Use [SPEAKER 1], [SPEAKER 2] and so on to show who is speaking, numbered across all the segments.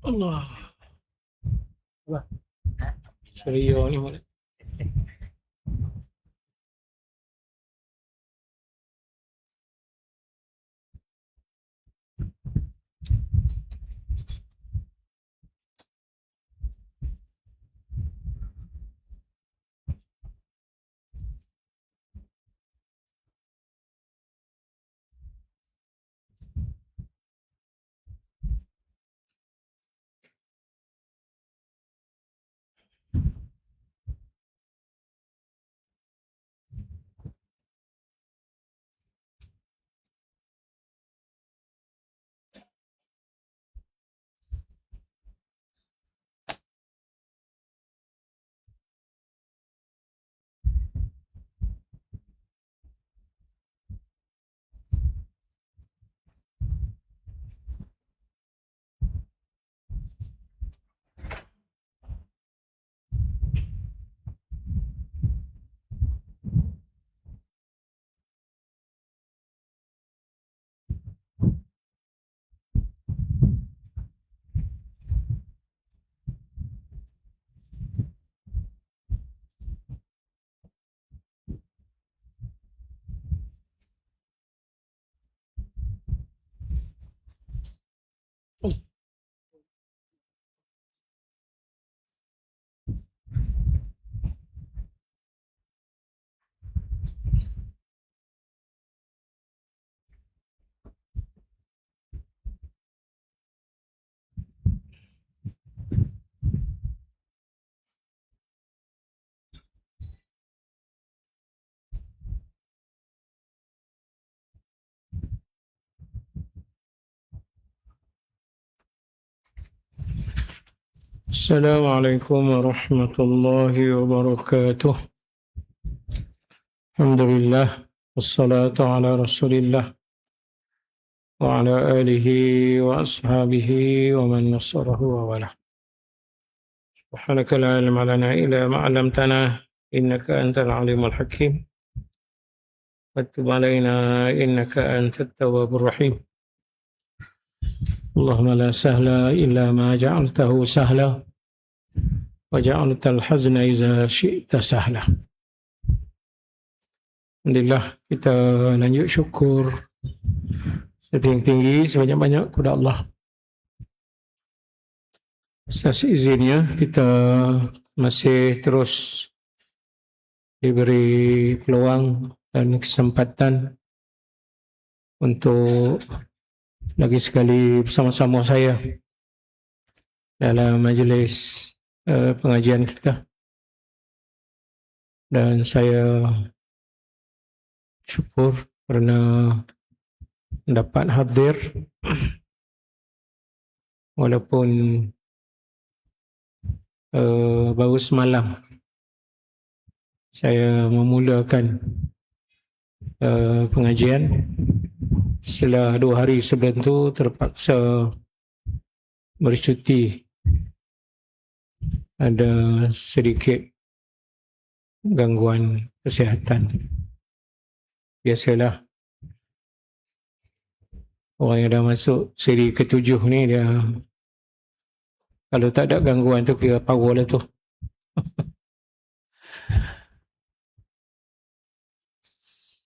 [SPEAKER 1] Allah. Wah, Rio ni boleh. السلام عليكم ورحمة الله وبركاته. الحمد لله والصلاة على رسول الله وعلى آله وأصحابه ومن نصره ووالاه. سبحانك لا علم لنا إلا ما علمتنا إنك أنت العليم الحكيم وتب علينا إنك أنت التواب الرحيم. اللهم لا سهل إلا ما جعلته سهلا وجعلت الحزن إذا شئت سهلا. Alhamdulillah, kita lanjut syukur setinggi-tinggi sebanyak-banyak kepada Allah. Atas izinnya kita masih terus diberi peluang dan kesempatan untuk lagi sekali bersama-sama saya dalam majlis pengajian kita, dan saya syukur kerana dapat hadir walaupun baru semalam saya memulakan pengajian. Setelah 2 hari sebelum tu terpaksa bercuti, ada sedikit gangguan kesihatan. Biasalah, orang yang dah masuk siri ke-7 ni, dia kalau tak ada gangguan tu kira power lah tu.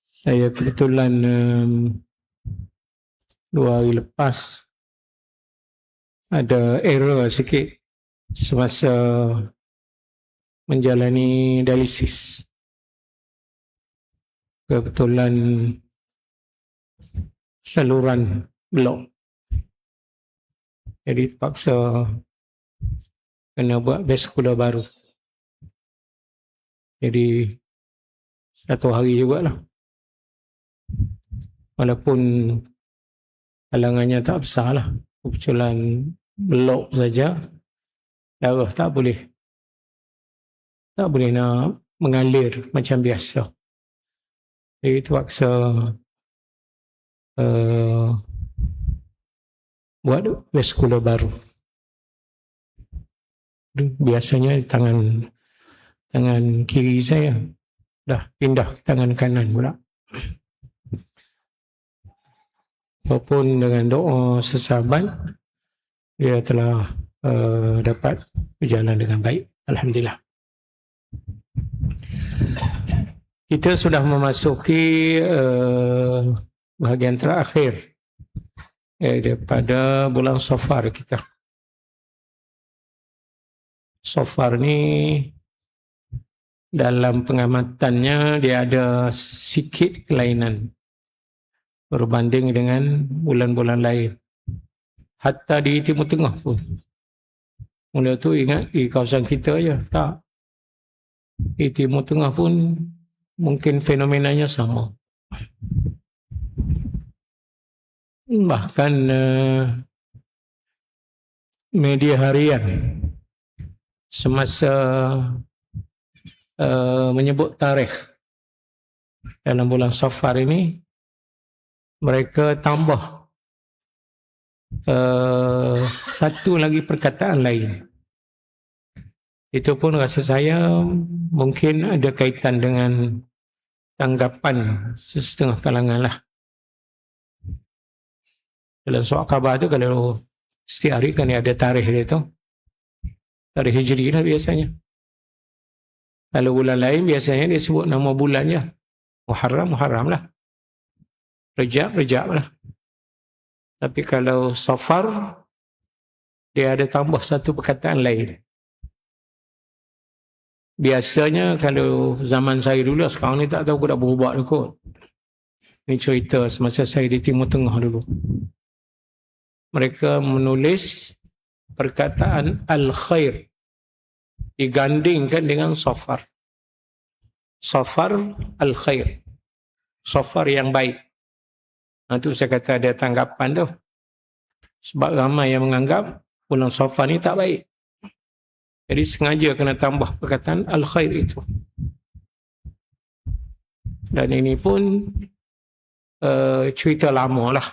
[SPEAKER 1] Saya kebetulan 2 hari lepas ada error sikit semasa menjalani dialisis. Kebetulan saluran blok, jadi terpaksa kena buat vascular baru. Jadi 1 hari jugalah, walaupun halangannya tak besar lah, kebetulan blok saja, darah tak boleh nak mengalir macam biasa. Jadi terpaksa buat vascular baru. Biasanya tangan kiri saya, dah pindah ke tangan kanan pula. Walaupun dengan doa sesahabat, dia telah dapat berjalan dengan baik. Alhamdulillah. Kita sudah memasuki bahagian terakhir daripada bulan Safar kita. Safar ni dalam pengamatannya dia ada sikit kelainan berbanding dengan bulan-bulan lain. Hatta di Timur Tengah pun. Mula tu ingat di kawasan kita je. Tak. Di Timur Tengah pun mungkin fenomenanya sama. Bahkan media harian semasa menyebut tarikh dalam bulan Safar ini, mereka tambah satu lagi perkataan lain. Itu pun rasa saya mungkin ada kaitan dengan tanggapan setengah kalangan lah. Dalam surat khabar tu kalau setiap hari kan ada tarikh dia tu. Tarikh Hijri lah biasanya. Kalau bulan lain biasanya dia sebut nama bulannya. Muharram lah. Rejab lah. Tapi kalau Safar, dia ada tambah satu perkataan lain. Biasanya kalau zaman saya dulu, sekarang ni tak tahu aku dah berubah dah kot. Ini cerita semasa saya di Timur Tengah dulu. Mereka menulis perkataan Al-Khair digandingkan dengan Safar. Safar Al-Khair. Safar yang baik. Itu saya kata ada tanggapan tu. Sebab ramai yang menganggap bulan Safar ni tak baik. Jadi sengaja kena tambah perkataan Al-Khair itu. Dan ini pun cerita lama lah.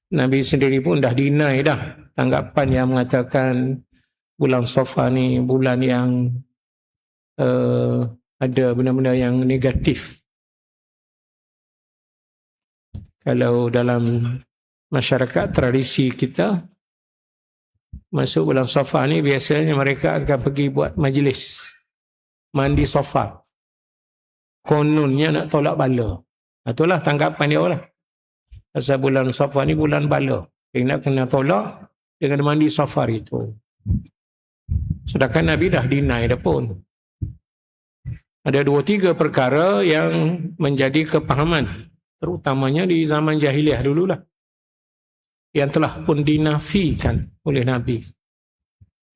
[SPEAKER 1] Nabi sendiri pun dah deny dah tanggapan yang mengatakan bulan Safar ni bulan yang ada benda-benda yang negatif. Kalau dalam masyarakat tradisi kita, masuk bulan Safar ni biasanya mereka akan pergi buat majlis mandi Safar. Kononnya nak tolak bala. Itulah tanggapan dia lah. Pasal bulan Safar ni bulan bala. Dia nak kena tolak dengan mandi Safar itu. Sedangkan Nabi dah deny dah pun. Ada 2-3 perkara yang menjadi kepahaman, terutamanya di zaman jahiliah dululah, yang telah pun dinafikan oleh Nabi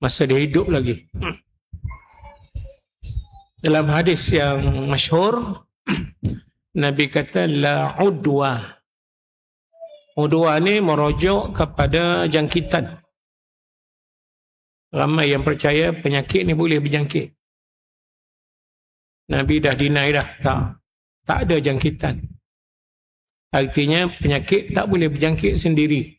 [SPEAKER 1] masa dia hidup lagi. Dalam hadis yang masyhur, Nabi kata la udwa. Udwa ni merujuk kepada jangkitan. Ramai yang percaya penyakit ni boleh berjangkit. Nabi dah deny dah. Tak ada jangkitan. Artinya penyakit tak boleh berjangkit sendiri.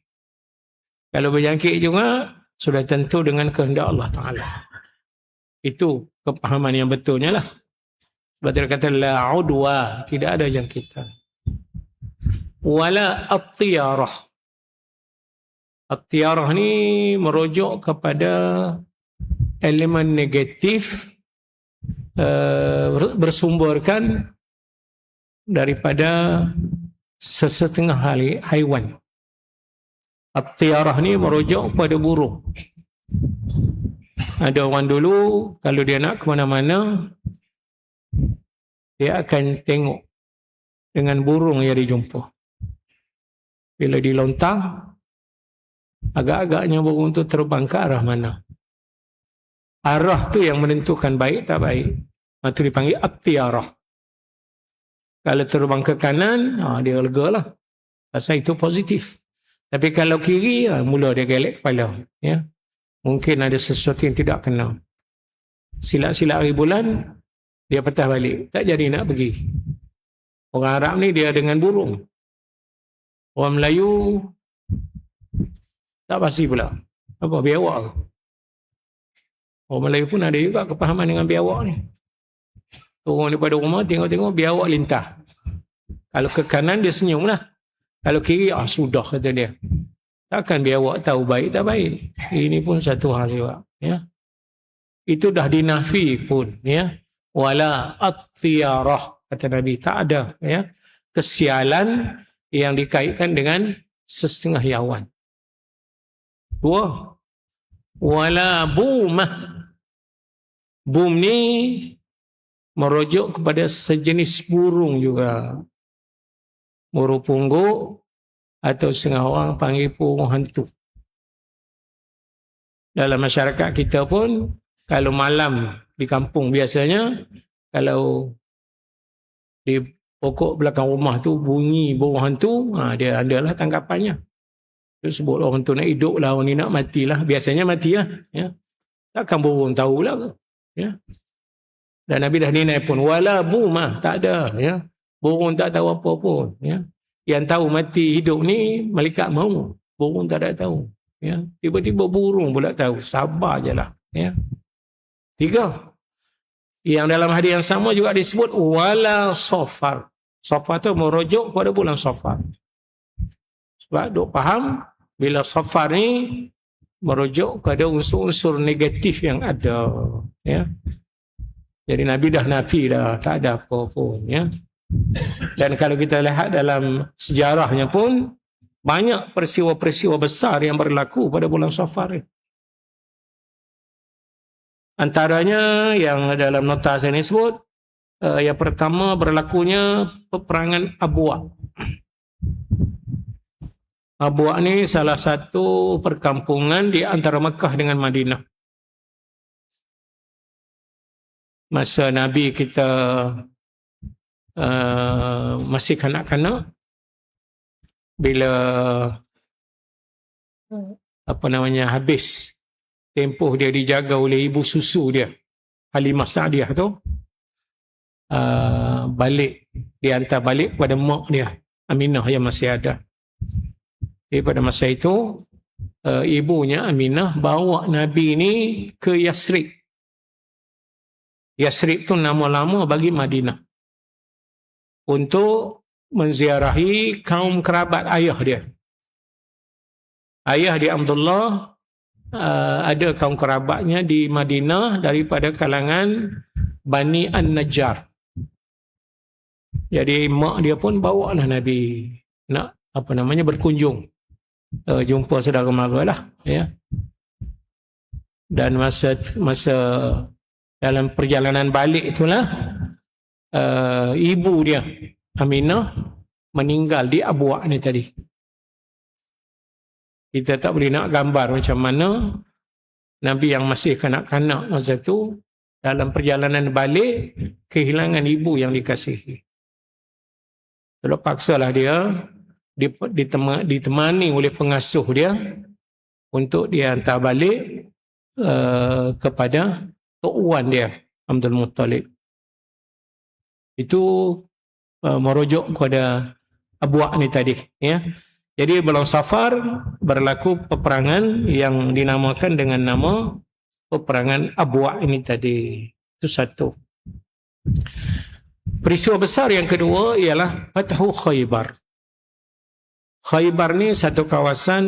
[SPEAKER 1] Kalau berjangkit juga, sudah tentu dengan kehendak Allah Ta'ala. Itu kepahaman yang betulnya lah. Sebab dia kata, la udwa, tidak ada jangkitan. Wala at-tiyarah. At-tiyarah ni merujuk kepada elemen negatif, bersumberkan daripada sesetengah haiwan. At-tiyarah ni merujuk pada burung. Ada orang dulu, kalau dia nak ke mana-mana, dia akan tengok dengan burung yang dijumpa. Bila dilontar, agak-agaknya burung tu terbang ke arah mana. Arah tu yang menentukan baik tak baik. Itu dipanggil at-tiyarah. Kalau terbang ke kanan, dia lega lah. Pasal itu positif. Tapi kalau kiri, mula dia gelek kepala. Ya. Mungkin ada sesuatu yang tidak kena. Silat-silat hari bulan, dia patah balik. Tak jadi nak pergi. Orang Arab ni dia dengan burung. Orang Melayu tak pasti pula. Apa, biawak. Orang Melayu pun ada juga kepahaman dengan biawak ni. Orang daripada rumah tengok-tengok biawak lintah. Kalau ke kanan dia senyum lah. Kalau kiri, sudah kata dia. Takkan biar awak tahu baik tak baik. Ini pun satu hal juga. Ya. Itu dah dinafi pun. Ya. Wala at-tiyarah. Kata Nabi, tak ada. Ya. Kesialan yang dikaitkan dengan setengah yawan. Dua. Wala bumah. Bum ni merujuk kepada sejenis burung juga. Burung pungguk atau setengah orang panggil burung hantu. Dalam masyarakat kita pun, kalau malam di kampung biasanya, kalau di pokok belakang rumah tu bunyi burung hantu, dia adalah tangkapannya. Dia sebut orang tu nak hidup lah, orang ni nak mati lah. Biasanya mati lah. Ya. Takkan burung tahulah ke. Ya. Dan Nabi dah nilai pun, wala bumah, tak ada. Ya. Burung tak tahu apa pun. Ya. Yang tahu mati hidup ni malaikat maut. Burung tak ada tahu. Ya. Tiba-tiba burung pula tahu. Sabar je lah. Ya. Tiga. Yang dalam hadis yang sama juga disebut wala safar. Safar tu merujuk pada bulan Safar. Sebab duk faham bila safar ni merujuk kepada unsur-unsur negatif yang ada. Ya. Jadi Nabi dah nafi dah, tak ada apa pun. Ya. Dan kalau kita lihat dalam sejarahnya pun, banyak peristiwa-peristiwa besar yang berlaku pada bulan Safar ni. Antaranya yang dalam nota saya ni sebut, yang pertama berlakunya peperangan Abuak. Abuak ni salah satu perkampungan di antara Mekah dengan Madinah. Masa Nabi kita masih kanak-kanak, bila habis tempoh dia dijaga oleh ibu susu dia, Halimah Sa'diyah tu, dihantar balik kepada mak dia, Aminah yang masih ada. Jadi pada masa itu, ibunya Aminah bawa Nabi ni ke Yasrib. Yasrib tu nama lama bagi Madinah. Untuk menziarahi kaum kerabat ayah dia. Ayah dia Abdullah, ada kaum kerabatnya di Madinah daripada kalangan Bani An-Najjar. Jadi mak dia pun bawa lah Nabi nak berkunjung, jumpa saudara mara lah, ya. Dan masa dalam perjalanan balik itulah ibu dia Aminah meninggal di Abuak ni tadi. Kita tak boleh nak gambar macam mana Nabi yang masih kanak-kanak masa tu dalam perjalanan balik kehilangan ibu yang dikasihi. Terpaksalah dia ditemani oleh pengasuh dia untuk dihantar balik kepada Tok Wan dia, Abdul Muttalib. Itu merujuk kepada Abuak ni tadi, ya. Jadi bulan Safar berlaku peperangan yang dinamakan dengan nama peperangan Abuak ini tadi. Itu satu. Peristiwa besar yang kedua ialah Fathu Khaybar. Khaybar ni satu kawasan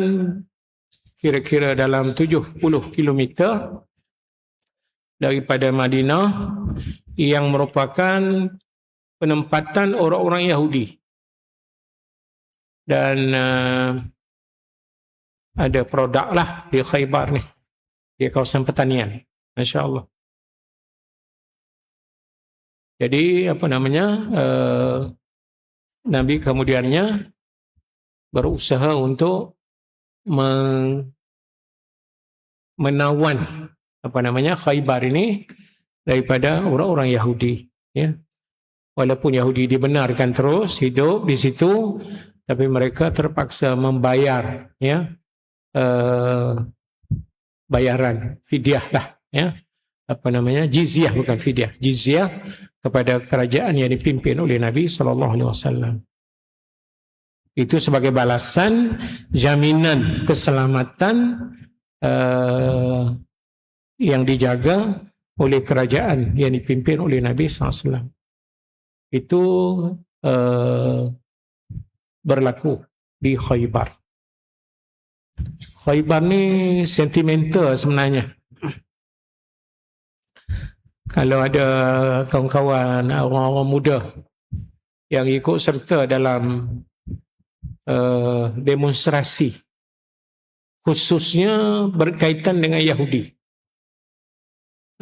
[SPEAKER 1] kira-kira dalam 70 kilometer daripada Madinah yang merupakan penempatan orang-orang Yahudi. Dan ada produk lah di Khaybar ni, di kawasan pertanian. Masya Allah. Jadi Nabi kemudiannya berusaha untuk menawan Khaybar ini daripada orang-orang Yahudi, ya. Walaupun Yahudi dibenarkan terus hidup di situ, tapi mereka terpaksa membayar, ya, bayaran fidyah lah, ya, jizyah, bukan fidyah, jizyah kepada kerajaan yang dipimpin oleh Nabi SAW. Itu sebagai balasan jaminan keselamatan yang dijaga oleh kerajaan yang dipimpin oleh Nabi SAW. Itu berlaku di Khaybar. Khaybar ni sentimental sebenarnya. Kalau ada kawan-kawan orang-orang muda yang ikut serta dalam demonstrasi, khususnya berkaitan dengan Yahudi,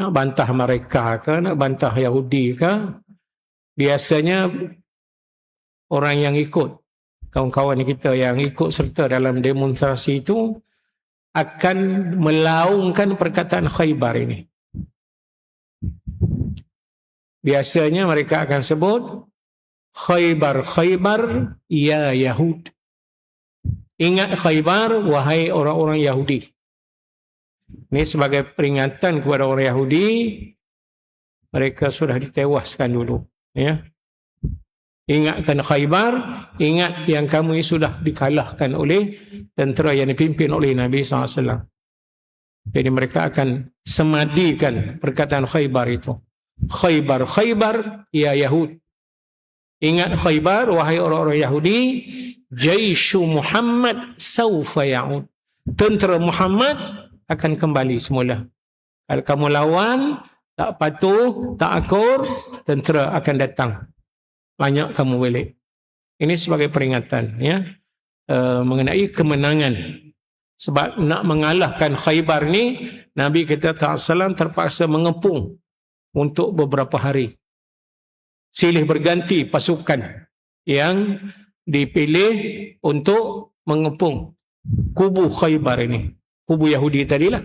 [SPEAKER 1] nak bantah mereka ke, nak bantah Yahudi ke, biasanya orang yang ikut, kawan-kawan kita yang ikut serta dalam demonstrasi itu akan melaungkan perkataan Khaybar ini. Biasanya mereka akan sebut Khaybar, Khaybar, ya Yahud. Ingat Khaybar, wahai orang-orang Yahudi. Ini sebagai peringatan kepada orang Yahudi, mereka sudah ditewaskan dulu. Ya. Ingatkan Khaybar, ingat yang kamu ini sudah dikalahkan oleh tentera yang dipimpin oleh Nabi SAW. Jadi mereka akan semadikan perkataan Khaybar itu. Khaybar, Khaybar, ya Yahud. Ingat Khaybar, wahai orang-orang Yahudi, Jaishu Muhammad sawfa ya'ud. Tentera Muhammad akan kembali semula. Kalau kamu lawan, tak patuh, tak akur, tentera akan datang. Banyak kamu balik. Ini sebagai peringatan, ya, mengenai kemenangan. Sebab nak mengalahkan Khaybar ni, Nabi kita SAW terpaksa mengepung untuk beberapa hari. Silih berganti pasukan yang dipilih untuk mengepung kubu Khaybar ini, kubu Yahudi tadilah.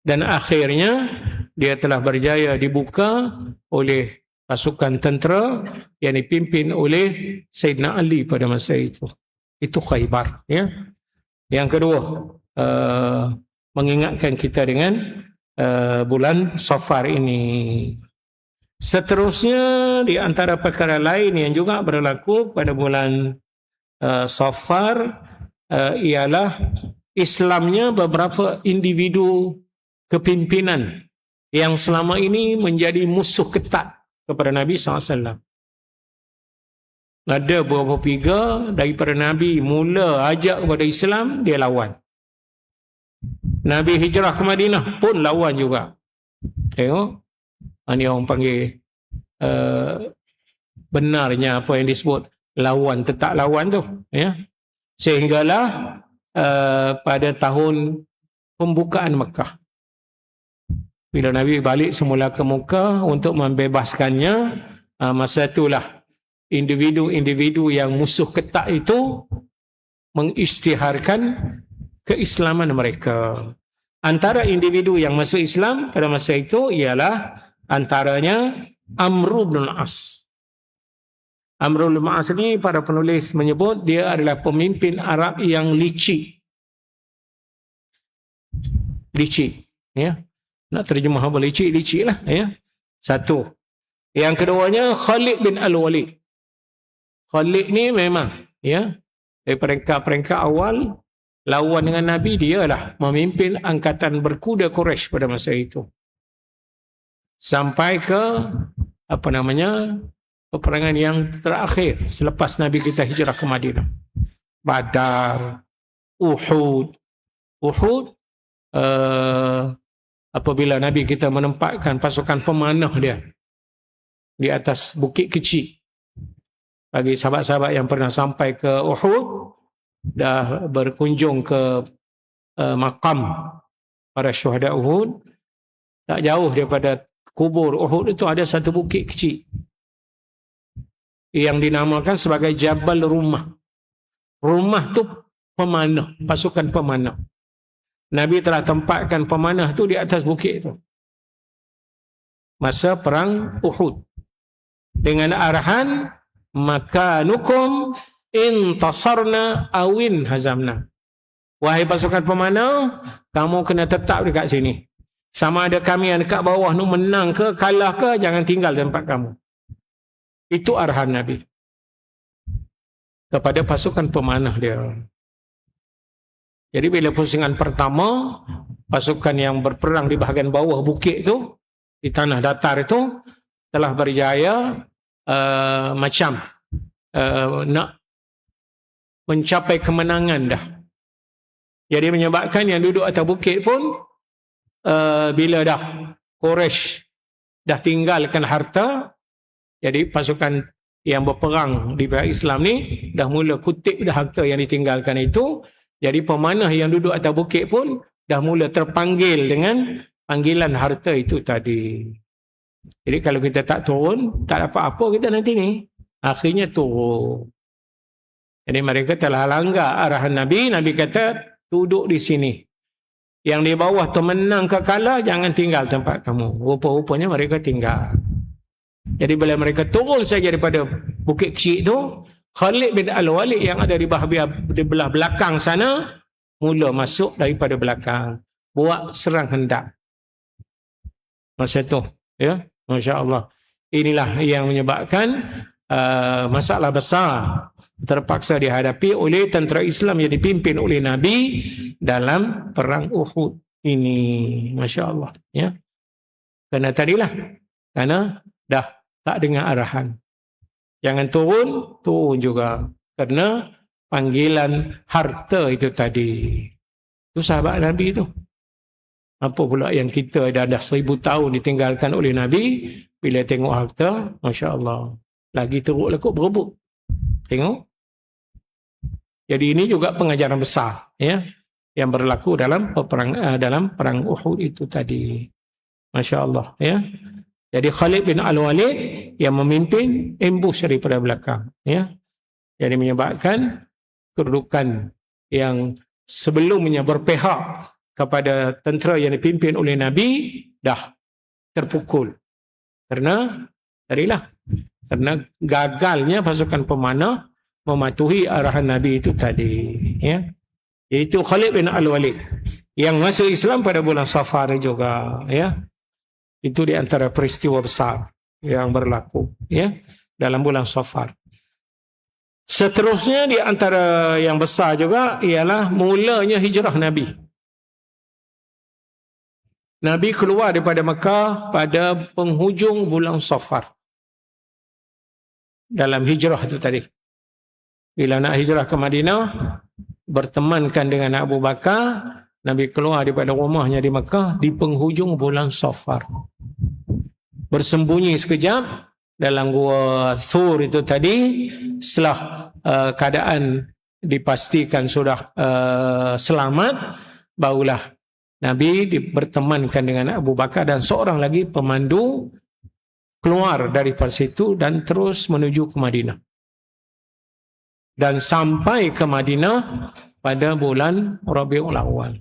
[SPEAKER 1] Dan akhirnya dia telah berjaya dibuka oleh pasukan tentera yang dipimpin oleh Sayyidina Ali pada masa itu. Itu Khaybar, ya. Yang kedua, mengingatkan kita dengan bulan Safar ini. Seterusnya, di antara perkara lain yang juga berlaku pada bulan Safar ialah Islamnya beberapa individu kepimpinan yang selama ini menjadi musuh ketat kepada Nabi SAW. Ada beberapa figure daripada Nabi mula ajak kepada Islam, dia lawan. Nabi hijrah ke Madinah pun lawan juga. Tengok, ini orang panggil benarnya apa yang disebut lawan tetap lawan tu, ya. Sehinggalah pada tahun pembukaan Mekah, bila Nabi balik semula ke Mekah untuk membebaskannya, masa itulah individu-individu yang musuh ketat itu mengisytiharkan keislaman mereka. Antara individu yang masuk Islam pada masa itu ialah antaranya Amr bin Al-As. Amr bin Al-As ni para penulis menyebut dia adalah pemimpin Arab yang licik. Licik, ya. Nak terjemah apa licik? Licik lah, ya. Satu. Yang keduanya Khalid bin Al-Walid. Khalid ni memang, ya, dari peringkat awal lawan dengan Nabi, dialah memimpin angkatan berkuda Quraisy pada masa itu. Sampai ke peperangan yang terakhir selepas Nabi kita hijrah ke Madinah. Badar, Uhud. Apabila Nabi kita menempatkan pasukan pemanah dia di atas bukit kecil. Bagi sahabat-sahabat yang pernah sampai ke Uhud, dah berkunjung ke makam para syuhada Uhud, tak jauh daripada kubur Uhud itu ada satu bukit kecil yang dinamakan sebagai Jabal Rumah. Rumah tu pemanah, pasukan pemanah. Nabi telah tempatkan pemanah tu di atas bukit itu masa perang Uhud dengan arahan makanukum intasarna awin hazamna. Wahai pasukan pemanah, kamu kena tetap dekat sini. Sama ada kami yang dekat bawah ni menang ke kalah ke, jangan tinggal tempat kamu. Itu arahan Nabi kepada pasukan pemanah dia. Jadi bila pusingan pertama, pasukan yang berperang di bahagian bawah bukit itu, di tanah datar itu, telah berjaya nak mencapai kemenangan dah. Jadi menyebabkan yang duduk atas bukit pun bila dah Quraisy dah tinggalkan harta, jadi pasukan yang berperang di pihak Islam ni dah mula kutip dah harta yang ditinggalkan itu. Jadi pemanah yang duduk atas bukit pun dah mula terpanggil dengan panggilan harta itu tadi. Jadi kalau kita tak turun, tak dapat apa kita nanti ni. Akhirnya turun. Jadi mereka telah langgar arahan Nabi. Nabi kata, duduk di sini. Yang di bawah tu menang ke kalah, jangan tinggal tempat kamu. Rupa-rupanya mereka tinggal. Jadi bila mereka turun saja daripada bukit kecil tu, Khalid bin Al-Walid yang ada di belah belakang sana, mula masuk daripada belakang. Buat serang hendak. Masa tu, ya, Masya Allah. Inilah yang menyebabkan masalah besar terpaksa dihadapi oleh tentera Islam yang dipimpin oleh Nabi dalam perang Uhud ini. Masya Allah, ya. Kerana tadilah, kerana dah tak dengar arahan. Jangan turun juga. Kerana panggilan harta itu tadi. Itu sahabat Nabi itu. Apa pula yang kita dah 1000 tahun ditinggalkan oleh Nabi, bila tengok harta, Masya Allah, lagi teruk lekuk berebut. Tengok. Jadi ini juga pengajaran besar, ya, yang berlaku dalam perang Uhud itu tadi. Masya Allah, ya. Jadi Khalid bin Al-Walid yang memimpin ambush daripada belakang, ya. Jadi menyebabkan kedudukan yang sebelumnya berpihak kepada tentera yang dipimpin oleh Nabi dah terpukul. Karena gagalnya pasukan pemanah mematuhi arahan Nabi itu tadi, ya. Iaitu Khalid bin Al-Walid yang masuk Islam pada bulan Safar juga, ya. Itu di antara peristiwa besar yang berlaku, ya, dalam bulan Safar. Seterusnya di antara yang besar juga ialah mulanya hijrah Nabi. Nabi keluar daripada Mekah pada penghujung bulan Safar. Dalam hijrah itu tadi. Bila nak hijrah ke Madinah, bertemankan dengan Abu Bakar, Nabi keluar daripada rumahnya di Mekah di penghujung bulan Safar. Bersembunyi sekejap dalam gua Thur itu tadi, setelah keadaan dipastikan sudah selamat, barulah Nabi bertemankan dengan Abu Bakar dan seorang lagi pemandu keluar daripada situ dan terus menuju ke Madinah. Dan sampai ke Madinah pada bulan Rabiul Awal.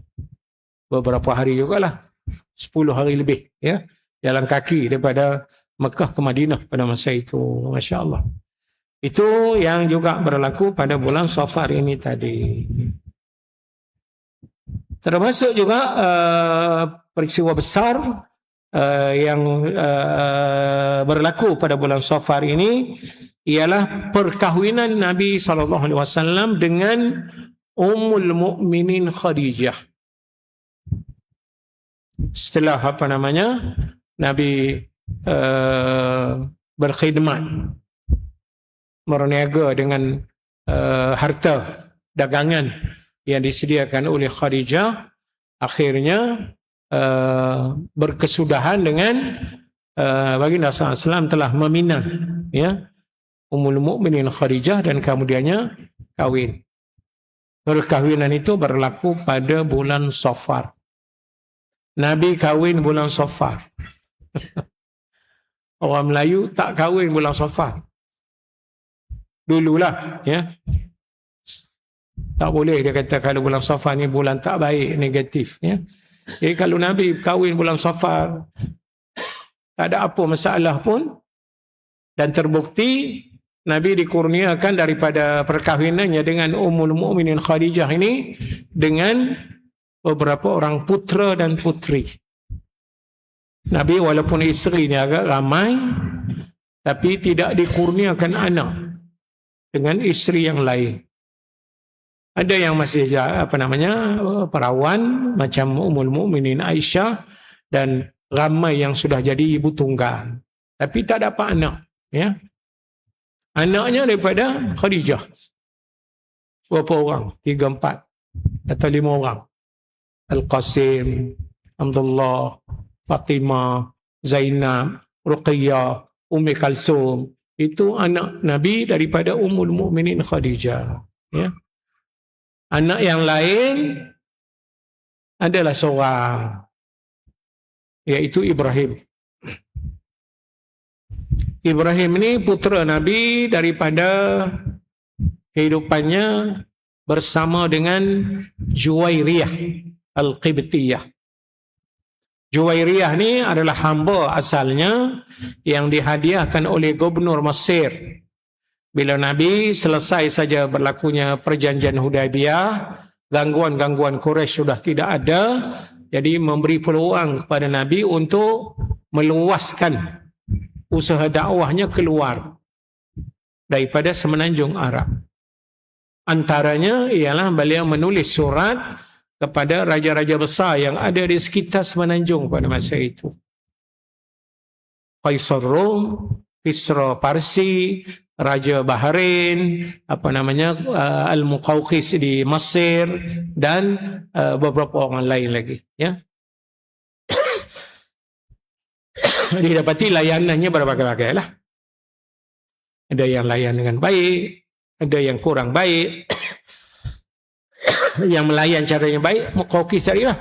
[SPEAKER 1] Beberapa hari jugalah. 10 hari lebih, ya. Jalan kaki daripada Mekah ke Madinah pada masa itu. Masya Allah. Itu yang juga berlaku pada bulan Safar ini tadi. Termasuk juga peristiwa besar yang berlaku pada bulan Safar ini ialah perkahwinan Nabi SAW dengan Ummul Mukminin Khadijah. Setelah Nabi berkhidmat, berniaga dengan harta dagangan yang disediakan oleh Khadijah, akhirnya berkesudahan dengan baginda SAW telah meminang, ya, Ummul Mukminin Khadijah dan kemudiannya kahwin. Perkahwinan itu berlaku pada bulan Safar. Nabi kahwin bulan Safar. Orang Melayu tak kahwin bulan Safar. Dululah, ya. Tak boleh dia kata kalau bulan Safar ni bulan tak baik, negatif, ya. Jadi kalau Nabi kahwin bulan Safar, tak ada apa masalah pun. Dan terbukti Nabi dikurniakan daripada perkahwinannya dengan Ummul Mukminin Khadijah ini dengan beberapa orang putera dan putri. Nabi walaupun isteri ni agak ramai, tapi tidak dikurniakan anak dengan isteri yang lain. Ada yang masih perawan macam Ummul Mukminin Aisyah dan ramai yang sudah jadi ibu tunggal, tapi tak dapat anak, ya. Anaknya daripada Khadijah. Berapa orang? 3-4. atau 5 orang. Al-Qasim, Abdullah, Fatimah, Zainab, Ruqayyah, Ummi Kalsum. Itu anak Nabi daripada Ummul Mukminin Khadijah. Ya. Anak yang lain adalah seorang, iaitu Ibrahim. Ibrahim ini putera Nabi daripada kehidupannya bersama dengan Juwairiyah Al-Qibtiyah. Juwairiyah ni adalah hamba asalnya yang dihadiahkan oleh Gubernur Mesir. Bila Nabi selesai saja berlakunya perjanjian Hudaibiyah, gangguan-gangguan Quraisy sudah tidak ada, jadi memberi peluang kepada Nabi untuk meluaskan usaha dakwahnya keluar daripada semenanjung Arab. Antaranya ialah beliau menulis surat kepada raja-raja besar yang ada di sekitar semenanjung pada masa itu. Kaisar Rom, Kisra Parsi, Raja Bahrain, Al-Muqawqis di Mesir, dan beberapa orang lain lagi. Ya. Didapati layanannya berbagai-bagai lah. Ada yang layan dengan baik, ada yang kurang baik. Yang melayan caranya baik, Muqawqis tadilah.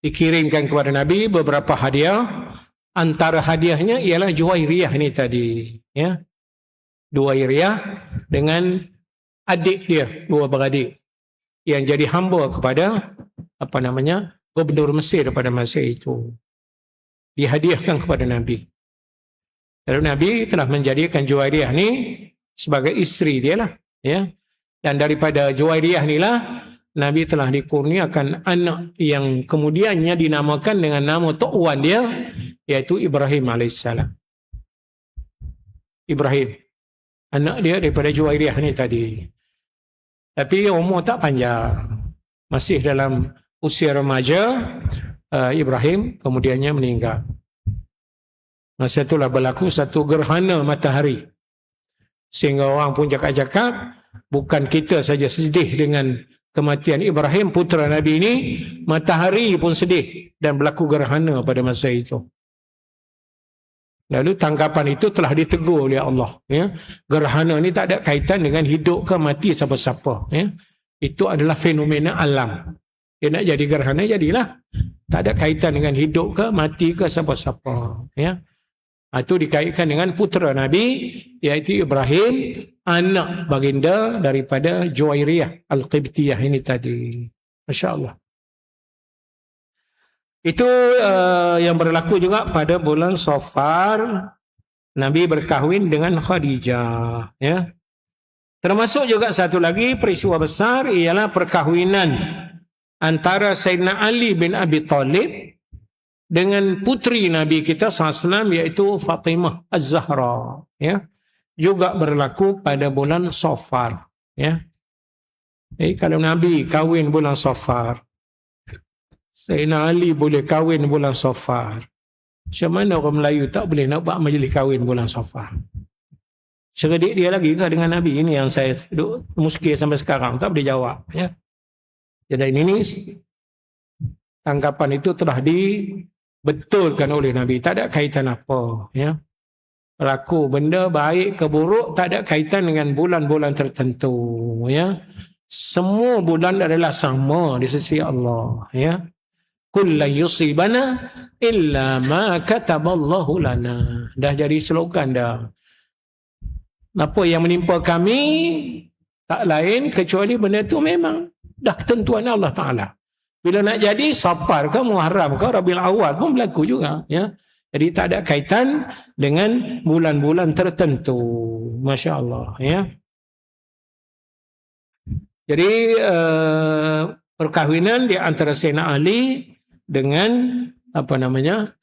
[SPEAKER 1] Dikirimkan kepada Nabi beberapa hadiah. Antara hadiahnya ialah Juwairiyah ni tadi. Ya. Juwairiyah dengan adik dia, 2 beradik, yang jadi hamba kepada Gubernur Mesir pada masa itu. Dihadiahkan kepada Nabi. Lalu Nabi telah menjadikan Juwairiyah ni sebagai isteri dia lah. Ya. Dan daripada Juwairiyah inilah Nabi telah dikurniakan anak yang kemudiannya dinamakan dengan nama tok wan dia, iaitu Ibrahim AS. Ibrahim, anak dia daripada Juwairiyah ni tadi. Tapi umur tak panjang, masih dalam usia remaja. Ibrahim kemudiannya meninggal. Masa itulah berlaku satu gerhana matahari, sehingga orang pun cakap-cakap, bukan kita saja sedih dengan kematian Ibrahim, putera Nabi ini, matahari pun sedih dan berlaku gerhana pada masa itu. Lalu tanggapan itu telah ditegur oleh Allah. Ya. Gerhana ini tak ada kaitan dengan hidup ke mati siapa-siapa. Ya. Itu adalah fenomena alam. Dia nak jadi gerhana, jadilah. Tak ada kaitan dengan hidup ke mati ke siapa-siapa. Ya. Itu dikaitkan dengan putera Nabi, iaitu Ibrahim, anak baginda daripada Juwairiyah Al-Qibtiyah ini tadi. Masya Allah. Itu yang berlaku juga pada bulan Safar. Nabi berkahwin dengan Khadijah. Ya. Termasuk juga satu lagi peristiwa besar ialah perkahwinan antara Sayyidina Ali bin Abi Talib dengan putri Nabi kita SAW, iaitu Fatimah Az-Zahra. Ya. Juga berlaku pada bulan Safar. Ya. Kalau Nabi kahwin bulan Safar, Sayyidina Ali boleh kahwin bulan Safar, macam mana orang Melayu tak boleh nak buat majlis kahwin bulan Safar? Seredik dia lagi ke dengan Nabi? Ini yang saya duduk muskil sampai sekarang, tak boleh jawab. Ya. Jadi ini tanggapan itu telah dibetulkan oleh Nabi, tak ada kaitan apa. Ya. Berlaku benda baik ke buruk tak ada kaitan dengan bulan-bulan tertentu. Ya. Semua bulan adalah sama di sisi Allah. Ya. Kullu yusibana illa ma kataballahu lana. Dah jadi slogan dah. Apa yang menimpa kami tak lain kecuali benda itu memang dah ketentuan Allah Ta'ala. Bila nak jadi Safar ke Muharram ke Rabiul Awal pun berlaku juga. Ya. Jadi tak ada kaitan dengan bulan-bulan tertentu. Masya Allah. Ya. Jadi perkahwinan di antara Sayyidina Ali dengan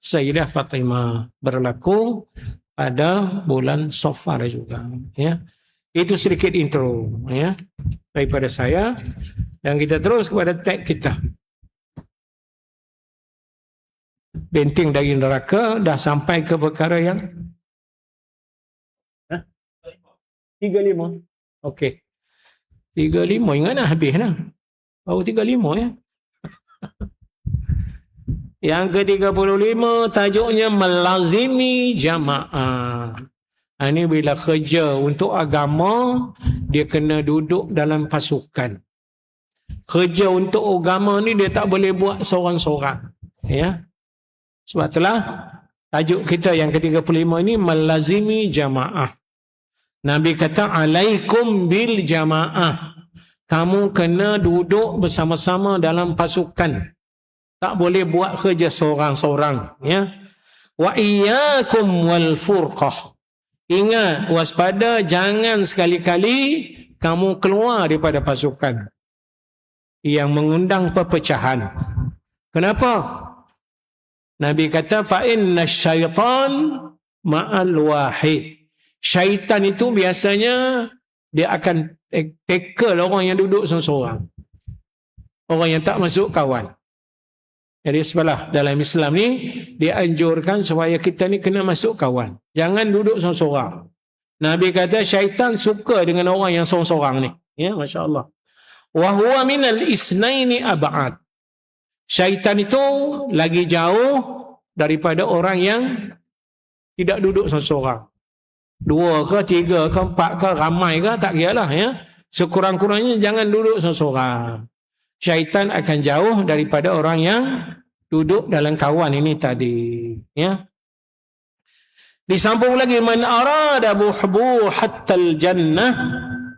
[SPEAKER 1] Sayyidah Fatimah berlaku pada bulan Safar juga. Ya. Itu sedikit intro ya daripada saya, dan kita terus kepada tag kita. Benteng dari neraka dah sampai ke perkara yang 35. Okey. 35 ingat dah habis dah. Baru 35 ya. Yang ke-35 tajuknya melazimi jamaah. Ini bila kerja untuk agama, dia kena duduk dalam pasukan. Kerja untuk agama ni dia tak boleh buat seorang-seorang. Ya. Sebab itulah tajuk kita yang ke-35 ini melazimi jamaah. Nabi kata alaikum bil jamaah. Kamu kena duduk bersama-sama dalam pasukan. Tak boleh buat kerja seorang-seorang, ya. Wa iyyakum wal furqah. Ingat, waspada, jangan sekali-kali kamu keluar daripada pasukan yang mengundang perpecahan. Kenapa? Nabi kata fa inna syaitan ma'al wahid. Syaitan itu biasanya dia akan tackle orang yang duduk seorang-seorang. Orang yang tak masuk kawan. Jadi sebelah dalam Islam ni dia anjurkan supaya kita ni kena masuk kawan. Jangan duduk seorang-seorang. Nabi kata syaitan suka dengan orang yang seorang-seorang ni. Ya, masya-Allah. Wa huwa minal isnaini ab'ad. Syaitan itu lagi jauh daripada orang yang tidak duduk seorang-seorang. 2 ke 3 ke 4 ke ramai ke tak kiralah, ya. Sekurang-kurangnya jangan duduk seorang-seorang. Syaitan akan jauh daripada orang yang duduk dalam kawan ini tadi, ya. Disambung lagi, man arada buhbuhatal jannah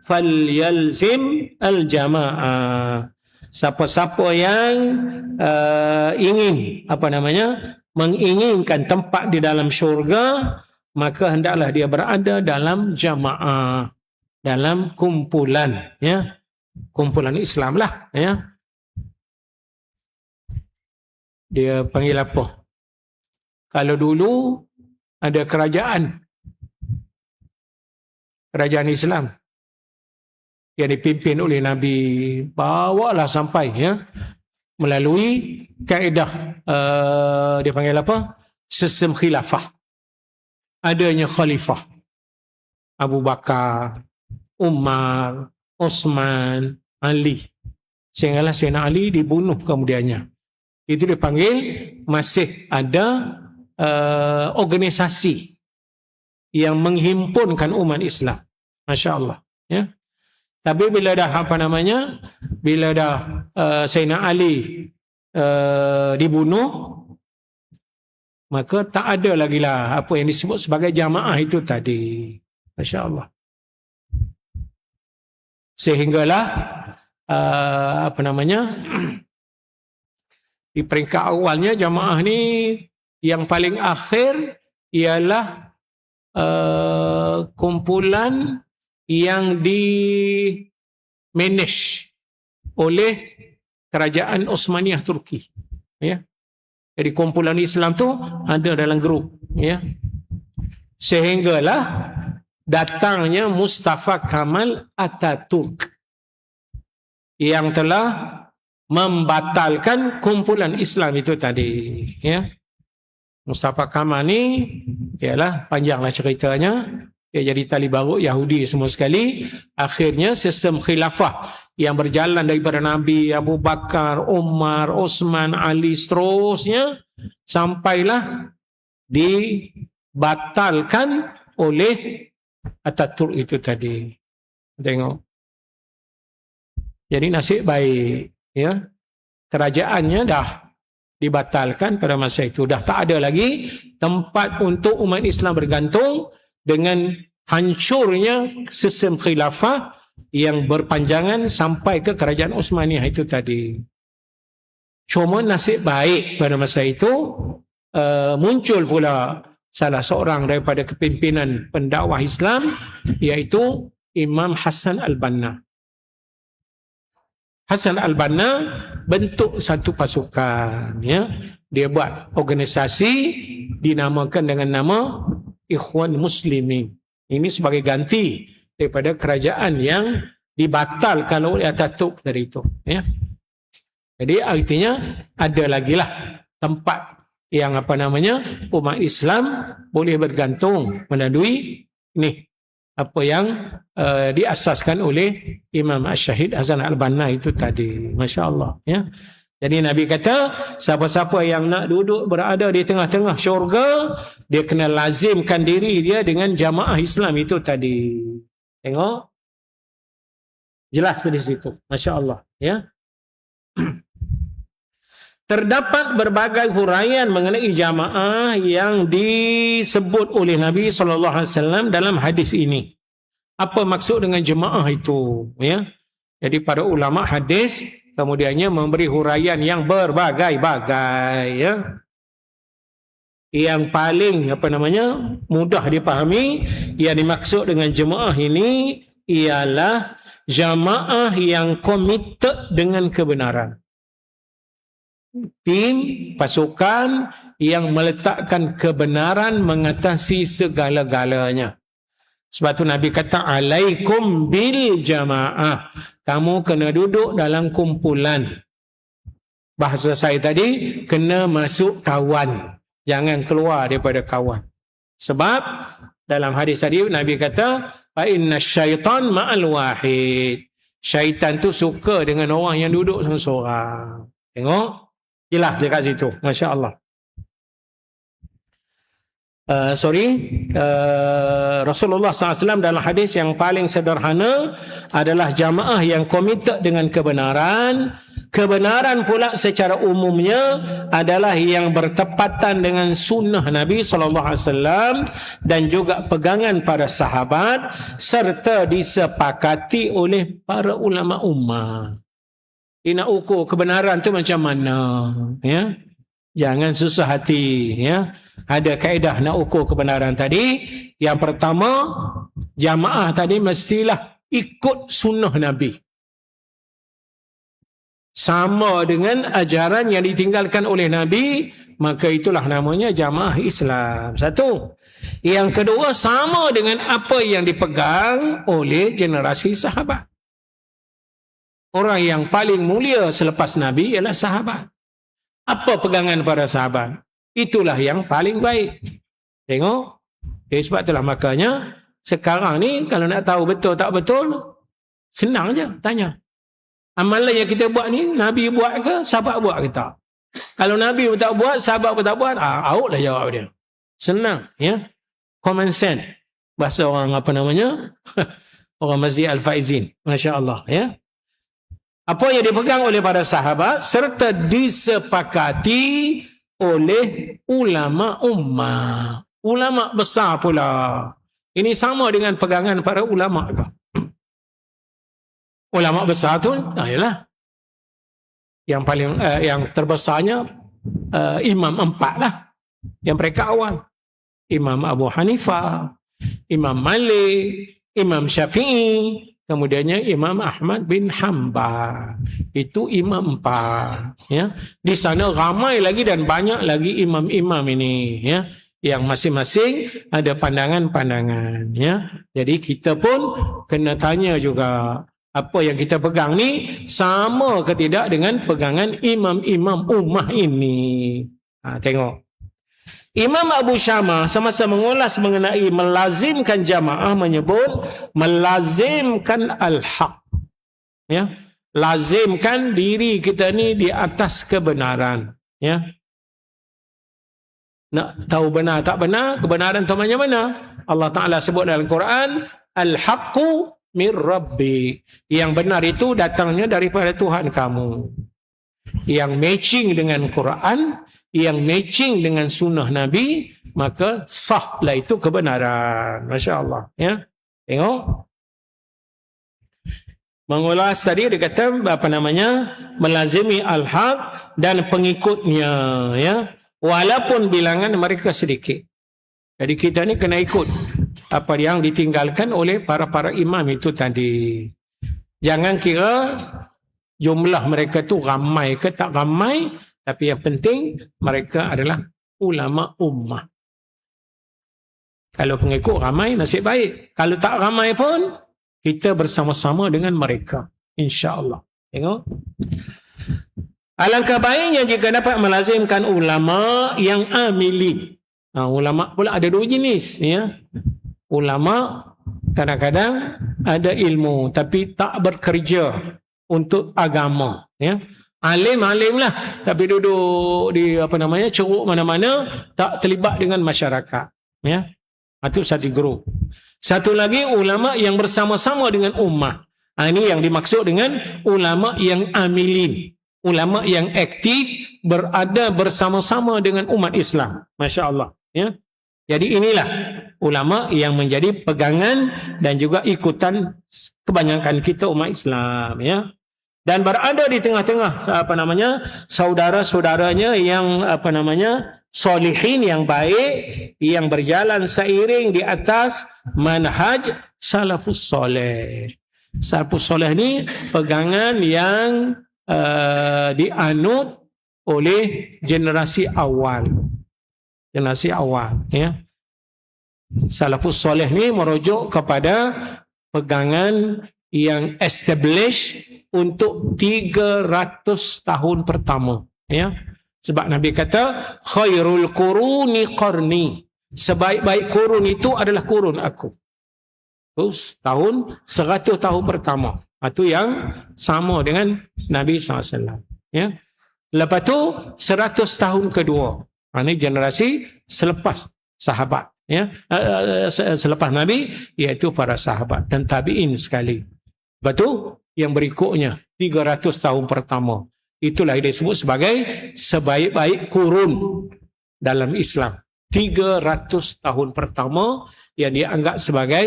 [SPEAKER 1] falyalzim al jamaah. Siapa-siapa yang ingin menginginkan tempat di dalam syurga, maka hendaklah dia berada dalam jamaah, dalam kumpulan, ya. Kumpulan Islam lah, ya. Dia panggil apa? Kalau dulu ada kerajaan Islam yang dipimpin oleh Nabi, bawalah sampai, ya, melalui kaedah dia panggil apa? Sistem khilafah. Adanya khalifah Abu Bakar, Umar, Osman, Ali. Sehinggalah Sayyidina Ali dibunuh kemudiannya. Itu dipanggil masih ada organisasi yang menghimpunkan umat Islam. Masya Allah, ya. Tapi bila dah Sayyidina Ali dibunuh, maka tak ada lagi lah apa yang disebut sebagai jamaah itu tadi. Masya Allah. Sehinggalah di peringkat awalnya jamaah ni yang paling akhir ialah kumpulan yang di-manage oleh kerajaan Osmaniyah Turki, ya. Jadi kumpulan Islam tu ada dalam grup, ya. Sehinggalah datangnya Mustafa Kamal Ataturk yang telah membatalkan kumpulan Islam itu tadi, ya. Mustafa Kamal ni ialah panjanglah ceritanya. Dia jadi tali baru Yahudi semua sekali. Akhirnya sistem khilafah yang berjalan daripada Nabi, Abu Bakar, Umar, Osman, Ali seterusnya sampailah dibatalkan oleh Ataturk itu tadi. Tengok. Jadi nasib baik, ya. Kerajaannya dah dibatalkan pada masa itu. Dah tak ada lagi tempat untuk umat Islam bergantung dengan hancurnya sistem khilafah yang berpanjangan sampai ke kerajaan Osmaniyah itu tadi. Cuma nasib baik pada masa itu muncul pula salah seorang daripada kepimpinan pendakwah Islam, iaitu Imam Hasan Al-Banna. Hasan Al-Banna bentuk satu pasukan, ya. Dia buat organisasi dinamakan dengan nama Ikhwan Muslimin. Ini sebagai ganti daripada kerajaan yang dibatalkan oleh Ataturk dari itu, ya. Jadi artinya ada lagi lah tempat yang umat Islam boleh bergantung melalui ini apa yang diasaskan oleh Imam Asy-Syahid Hasan Al-Banna itu tadi. Masya-Allah, ya. Jadi Nabi kata, siapa-siapa yang nak duduk berada di tengah-tengah syurga, dia kena lazimkan diri dia dengan jamaah Islam itu tadi. Tengok. Jelas di situ. Masya-Allah, ya. Terdapat berbagai huraian mengenai jamaah yang disebut oleh Nabi SAW dalam hadis ini. Apa maksud dengan jemaah itu? Ya, jadi para ulama hadis kemudiannya memberi huraian yang berbagai-bagai. Ya, yang paling mudah dipahami yang dimaksud dengan jemaah ini ialah jamaah yang komited dengan kebenaran. Tim, pasukan yang meletakkan kebenaran mengatasi segala-galanya. Sebab tu Nabi kata, alaikum bil jamaah. Kamu kena duduk dalam kumpulan. Bahasa saya tadi, kena masuk kawan. Jangan keluar daripada kawan. Sebab dalam hadis tadi Nabi kata, fa inna syaitan ma'al wahid. Syaitan tu suka dengan orang yang duduk seorang-seorang. Tengok. Jelas dia kat situ. Masya Allah. Rasulullah SAW dalam hadis yang paling sederhana adalah jamaah yang komited dengan kebenaran. Kebenaran pula secara umumnya adalah yang bertepatan dengan sunnah Nabi SAW dan juga pegangan para sahabat serta disepakati oleh para ulama ummah. Dia nak ukur kebenaran tu macam mana, ya? Jangan susah hati, ya. Ada kaedah nak ukur kebenaran tadi. Yang pertama, jamaah tadi mestilah ikut sunnah Nabi. Sama dengan ajaran yang ditinggalkan oleh Nabi, maka itulah namanya jamaah Islam. Satu. Yang kedua, sama dengan apa yang dipegang oleh generasi sahabat. Orang yang paling mulia selepas Nabi ialah sahabat. Apa pegangan para sahabat? Itulah yang paling baik. Tengok. Sebab itulah makanya sekarang ni kalau nak tahu betul tak betul, senang je tanya. Amalan yang kita buat ni, Nabi buat ke, sahabat buat ke tak? Kalau Nabi pun tak buat, sahabat pun tak buat, out lah jawab dia. Senang, ya. Common sense. Bahasa orang orang Masjid Al-Faizin. Masya Allah, ya. Apa yang dipegang oleh para sahabat serta disepakati oleh ulama ummah. Ulama besar pula. Ini sama dengan pegangan para ulama ke? Ulama besar tu, ialah yang paling yang terbesarnya imam 4 lah. Yang mereka awal. Imam Abu Hanifah, Imam Malik, Imam Syafi'i, kemudiannya Imam Ahmad bin Hanbal. Itu imam 4, ya. Di sana ramai lagi dan banyak lagi imam-imam ini, ya, yang masing-masing ada pandangan-pandangan, ya. Jadi kita pun kena tanya juga, apa yang kita pegang ni sama ke tidak dengan pegangan imam-imam ummah ini. Tengok. Imam Abu Syamah semasa mengulas mengenai melazimkan jamaah menyebut melazimkan al-haq. Ya, lazimkan diri kita ni di atas kebenaran, ya. Nak tahu benar tak benar, kebenaran tu macam mana? Allah Taala sebut dalam Quran, al-haqqu mir rabbi. Yang benar itu datangnya daripada Tuhan kamu. Yang matching dengan Quran, yang matching dengan sunnah Nabi, maka sahlah itu kebenaran. Masya Allah, ya. Tengok. Mengulas tadi dia kata melazimi al-haq dan pengikutnya, ya, walaupun bilangan mereka sedikit. Jadi kita ni kena ikut apa yang ditinggalkan oleh para imam itu tadi. Jangan kira jumlah mereka tu ramai ke tak ramai, tapi yang penting mereka adalah ulama ummah. Kalau pengikut ramai, nasib baik. Kalau tak ramai pun, kita bersama-sama dengan mereka. InsyaAllah. Tengok. Alangkah baiknya jika dapat melazimkan ulama yang amilin. Ulama pula ada 2 jenis, ya. Ulama Kadang-kadang ada ilmu tapi tak bekerja untuk agama, ya. Alim lah, tapi duduk di ceruk mana-mana, tak terlibat dengan masyarakat, ya. Itu satu grup. Satu lagi ulama yang bersama-sama dengan ummah. Ini yang dimaksud dengan ulama yang amilin, ulama yang aktif, berada bersama-sama dengan umat Islam. Masya Allah, ya. Jadi inilah ulama yang menjadi pegangan dan juga ikutan kebanyakan kita umat Islam, ya. Dan berada di tengah-tengah saudara-saudaranya yang solihin, yang baik, yang berjalan seiring di atas manhaj salafus soleh. Salafus soleh ni pegangan yang dianut oleh generasi awal, ya. Salafus soleh ni merujuk kepada pegangan yang establish untuk 300 tahun pertama, ya. Sebab Nabi kata khairul quruni qarni, sebaik-baik kurun itu adalah kurun aku. Terus tahun 100 tahun pertama, itu yang sama dengan Nabi SAW, ya. Lepas tu 100 tahun kedua, ini generasi selepas sahabat, ya, selepas Nabi, iaitu para sahabat dan tabi'in sekali. Lepas tu yang berikutnya 300 tahun pertama, itulah yang disebut sebagai sebaik-baik kurun dalam Islam. 300 tahun pertama yang dianggap sebagai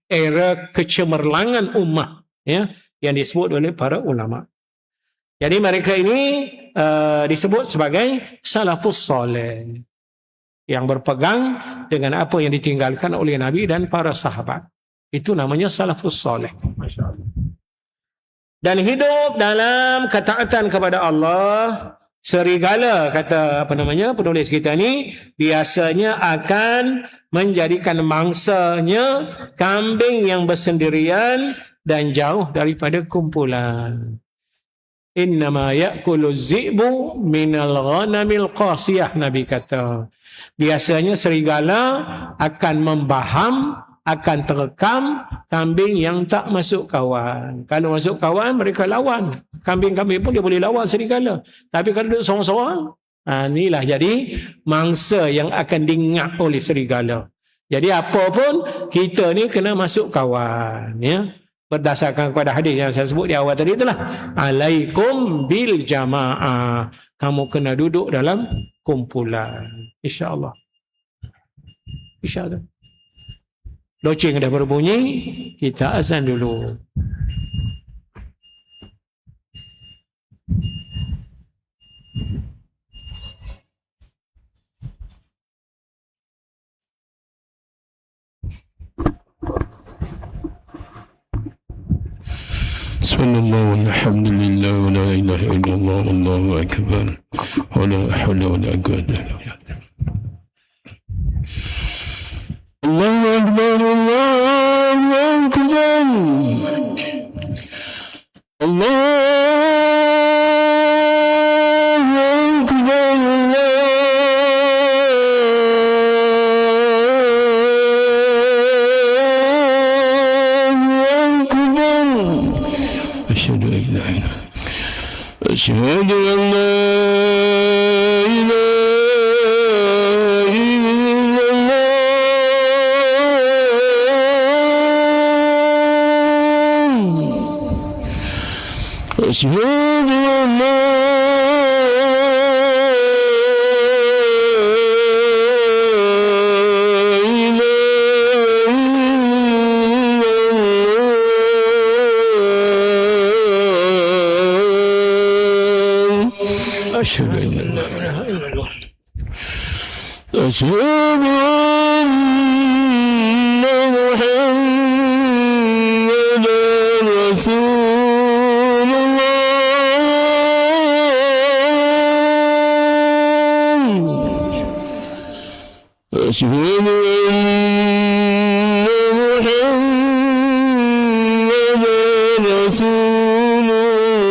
[SPEAKER 1] era kecemerlangan ummah, ya, yang disebut oleh para ulama. Jadi mereka ini disebut sebagai salafus soleh, yang berpegang dengan apa yang ditinggalkan oleh Nabi dan para sahabat. Itu namanya salafus soleh. Masya Allah. Dan hidup dalam ketaatan kepada Allah. Serigala, kata penulis kita ni, biasanya akan menjadikan mangsanya kambing yang bersendirian dan jauh daripada kumpulan. Innama ya'kulu zi'bu minal ghanamil qasiyah, Nabi kata. Biasanya serigala akan membaham, akan terekam kambing yang tak masuk kawan. Kalau masuk kawan, mereka lawan. Kambing-kambing pun dia boleh lawan serigala. Tapi kalau duduk seorang-seorang, inilah jadi mangsa yang akan diingat oleh serigala. Jadi apa pun, kita ni kena masuk kawan, ya. Berdasarkan kepada hadis yang saya sebut di awal tadi itulah, alaikum bil jamaah, kamu kena duduk dalam kumpulan. InsyaAllah. InsyaAllah. Loceng dah berbunyi, kita azan dulu.
[SPEAKER 2] Bismillah, alhamdulillah, wa la ilaha illallah, wallahu akbar, wa la hawla wa la quwwata illa billah. Allahu akbar, Allahu akbar, Allahu akbar, asyhadu an la ilaha illallah, asyhadu an la ilaha أشهد أن لا إله إلا الله أشهد أن لا إله إلا الله أشهد أن محمدا رسول أشهد أن محمدا رسول الله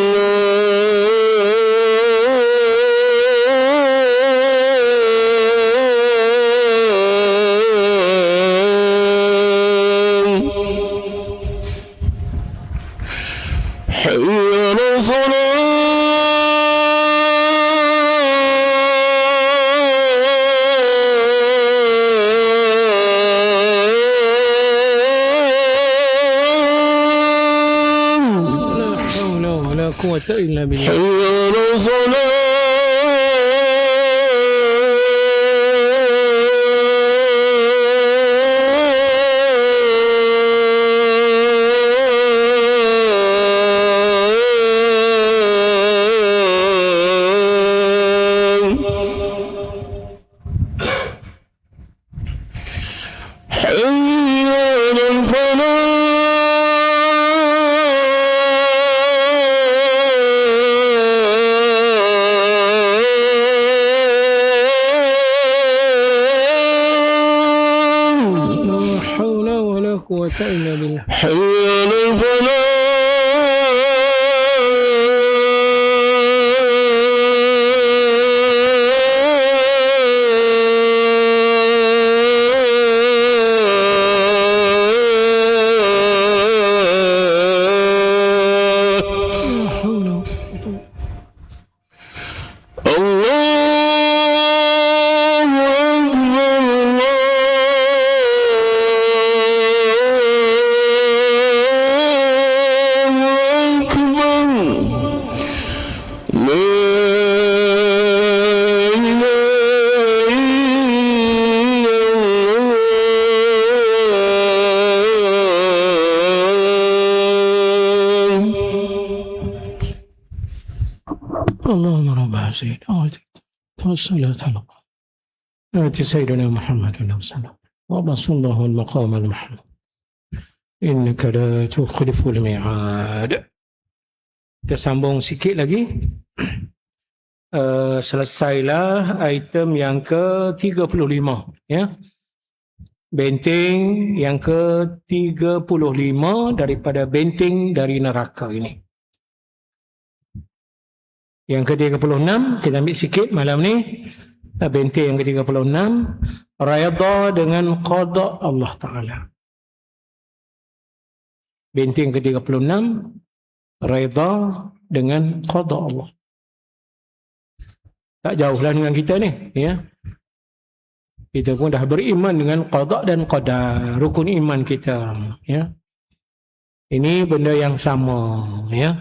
[SPEAKER 1] قوة إلا بالله.
[SPEAKER 2] حي على الصلاة
[SPEAKER 1] قوة إلا بالله.
[SPEAKER 2] حي على الفلاح.
[SPEAKER 1] اللهم رب سيدنا والصلاة على آت سيدنا محمد وسلم وبص الله المقام المحمود إنك لا تخلف الميعاد. Kita sambung sikit lagi. Selesailah item yang ke-35, ya. Benteng yang ke-35 daripada benteng dari neraka ini. Yang ke-36 kita ambil sikit malam ni. Benteng yang ke-36, redha dengan qada Allah Ta'ala. Benteng ke-36, redha dengan qada Allah. Tak jauhlah dengan kita ni, ya. Kita pun dah beriman dengan qada dan qadar, rukun iman kita, ya. Ini benda yang sama, ya.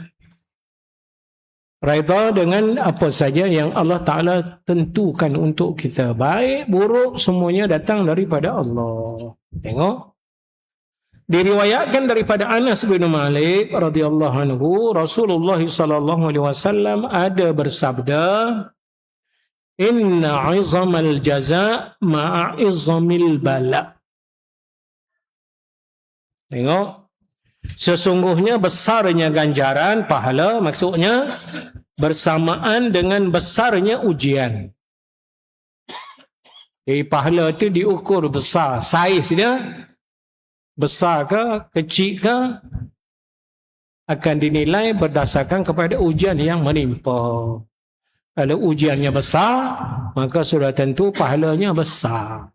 [SPEAKER 1] Redha dengan apa saja yang Allah Ta'ala tentukan untuk kita. Baik, buruk, semuanya datang daripada Allah. Tengok. Diriwayatkan daripada Anas bin Malik radhiyallahu anhu, Rasulullah sallallahu alaihi wasallam ada bersabda, "Inna 'izamal jaza' ma'a 'izamil bala." Tengok. Sesungguhnya besarnya ganjaran pahala, maksudnya bersamaan dengan besarnya ujian. Jadi pahala itu diukur besar, saiz dia besar ke kecil ke akan dinilai berdasarkan kepada ujian yang menimpa. Kalau ujiannya besar, maka sudah tentu pahalanya besar.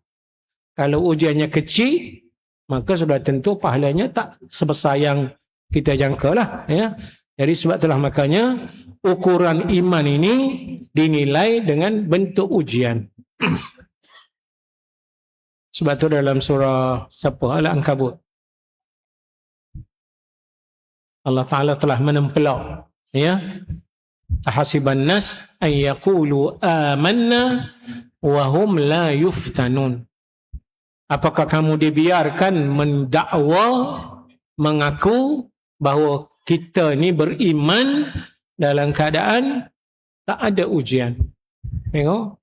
[SPEAKER 1] Kalau ujiannya kecil, maka sudah tentu pahalanya tak sebesar yang kita jangkalah, ya. Jadi sebab itulah makanya ukuran iman ini dinilai dengan bentuk ujian. Sebab itu dalam surah Al-Ankabut, Allah Ta'ala telah menempelak, ya. Ahasiban nas an yaqulu amanna wa hum la yuftanun. Apakah kamu dibiarkan mendakwa, mengaku bahawa kita ni beriman dalam keadaan tak ada ujian? Tengok.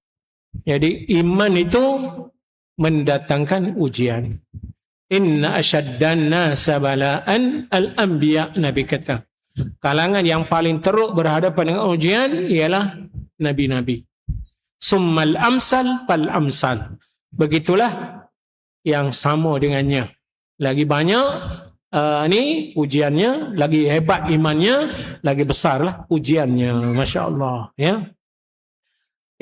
[SPEAKER 1] Jadi iman itu mendatangkan ujian. Inna asyaddan nasa bala'an al-anbiya, Nabi kata. Kalangan yang paling teruk berhadapan dengan ujian ialah Nabi-Nabi. Summal amsal fal amsal. Begitulah yang sama dengannya. Lagi banyak ni ujiannya, lagi hebat imannya, lagi besarlah ujiannya. Masya Allah, ya.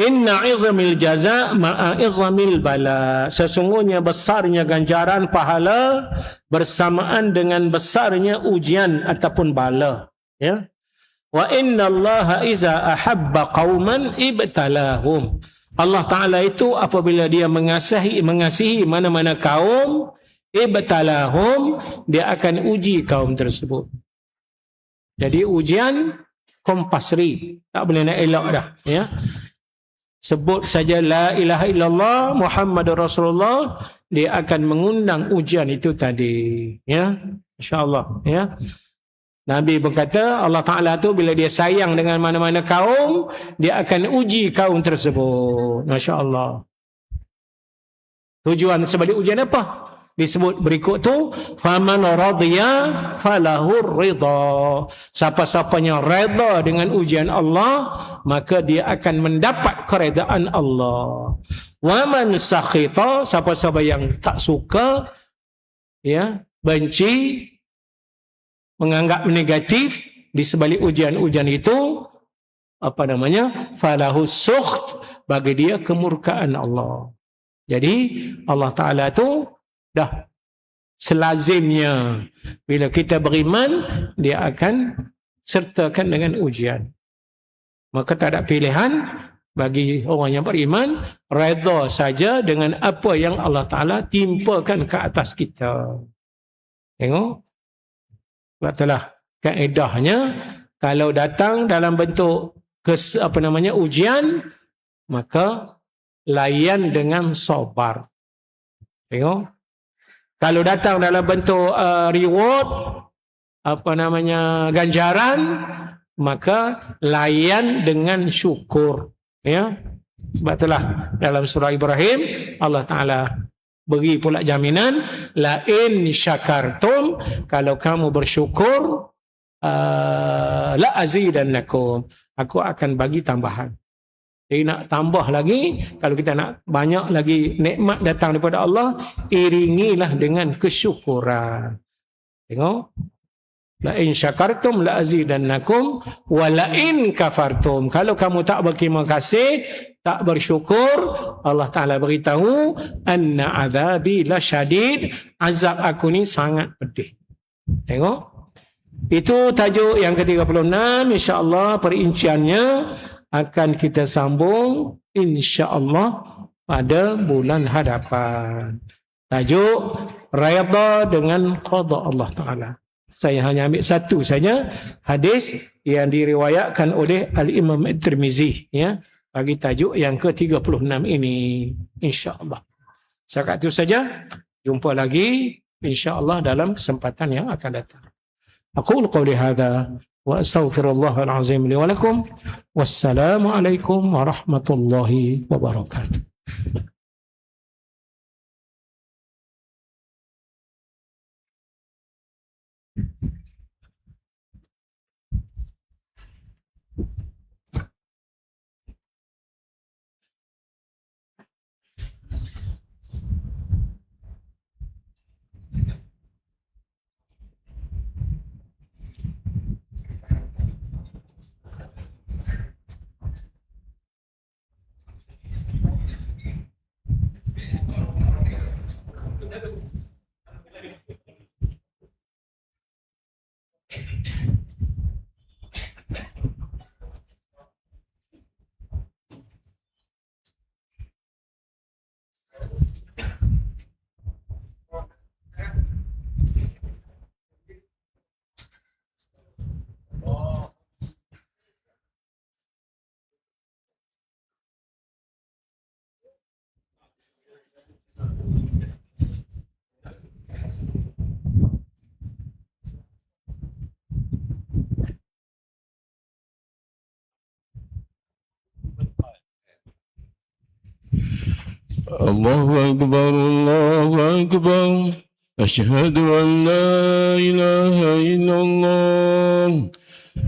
[SPEAKER 1] Inna 'izamil jaza' ma'a 'izamil bala. Sesungguhnya besarnya ganjaran pahala bersamaan dengan besarnya ujian ataupun bala, ya. Wa inna Allah iza ahabba qauman ibtalahum. Allah Ta'ala itu apabila dia mengasihi mana-mana kaum, ibtalahum, dia akan uji kaum tersebut. Jadi ujian compulsory, tak boleh nak elak dah, ya. Sebut saja la ilaha illallah Muhammadur Rasulullah, dia akan mengundang ujian itu tadi, ya. Insya-Allah, ya. Nabi berkata Allah Ta'ala tu bila dia sayang dengan mana-mana kaum, dia akan uji kaum tersebut. Masya Allah. Tujuan sebalik ujian apa? Disebut berikut tu, faman radiya falahur ridha. Siapa-siapanya redha dengan ujian Allah, maka dia akan mendapat keredaan Allah. Wa man sakhita, siapa-siapa yang tak suka, ya, benci, menganggap negatif di sebalik ujian-ujian itu, apa namanya, falahu sukht, bagi dia kemurkaan Allah. Jadi Allah Ta'ala tu dah selazimnya bila kita beriman, dia akan sertakan dengan ujian. Maka tak ada pilihan bagi orang yang beriman, redha saja dengan apa yang Allah Ta'ala timpakan ke atas kita. Tengok, itulah kaedahnya, kalau datang dalam bentuk ujian, maka layan dengan sabar. Tengok, kalau datang dalam bentuk reward, ganjaran, maka layan dengan syukur, ya. Sebab itulah dalam surah Ibrahim Allah Ta'ala beri pula jaminan, la in syakartum, kalau kamu bersyukur, la azidannakum, aku akan bagi tambahan. Jadi nak tambah lagi, kalau kita nak banyak lagi nikmat datang daripada Allah, iringilah dengan kesyukuran. Tengok, la in syakartum la azidannakum wa la in kafartum, kalau kamu tak berterima kasih, tak bersyukur, Allah Ta'ala beritahu, anna azabi la syadid, azab aku ni sangat pedih. Tengok, itu tajuk yang ke-36. InsyaAllah perinciannya akan kita sambung insyaAllah pada bulan hadapan. Tajuk Rayadha dengan Qadha Allah Ta'ala. Saya hanya ambil satu saja hadis yang diriwayatkan oleh Al-Imam At-Tirmizi, ya, bagi tajuk yang ke-36 ini, insya-Allah. Setakat itu saja. Jumpa lagi insya-Allah dalam kesempatan yang akan datang. Aqulu qawli hadza wa astaghfirullahal azim li wa lakum. Wassalamu alaikum warahmatullahi wabarakatuh.
[SPEAKER 2] الله أكبر الله أكبر أشهد أن لا إله إلا الله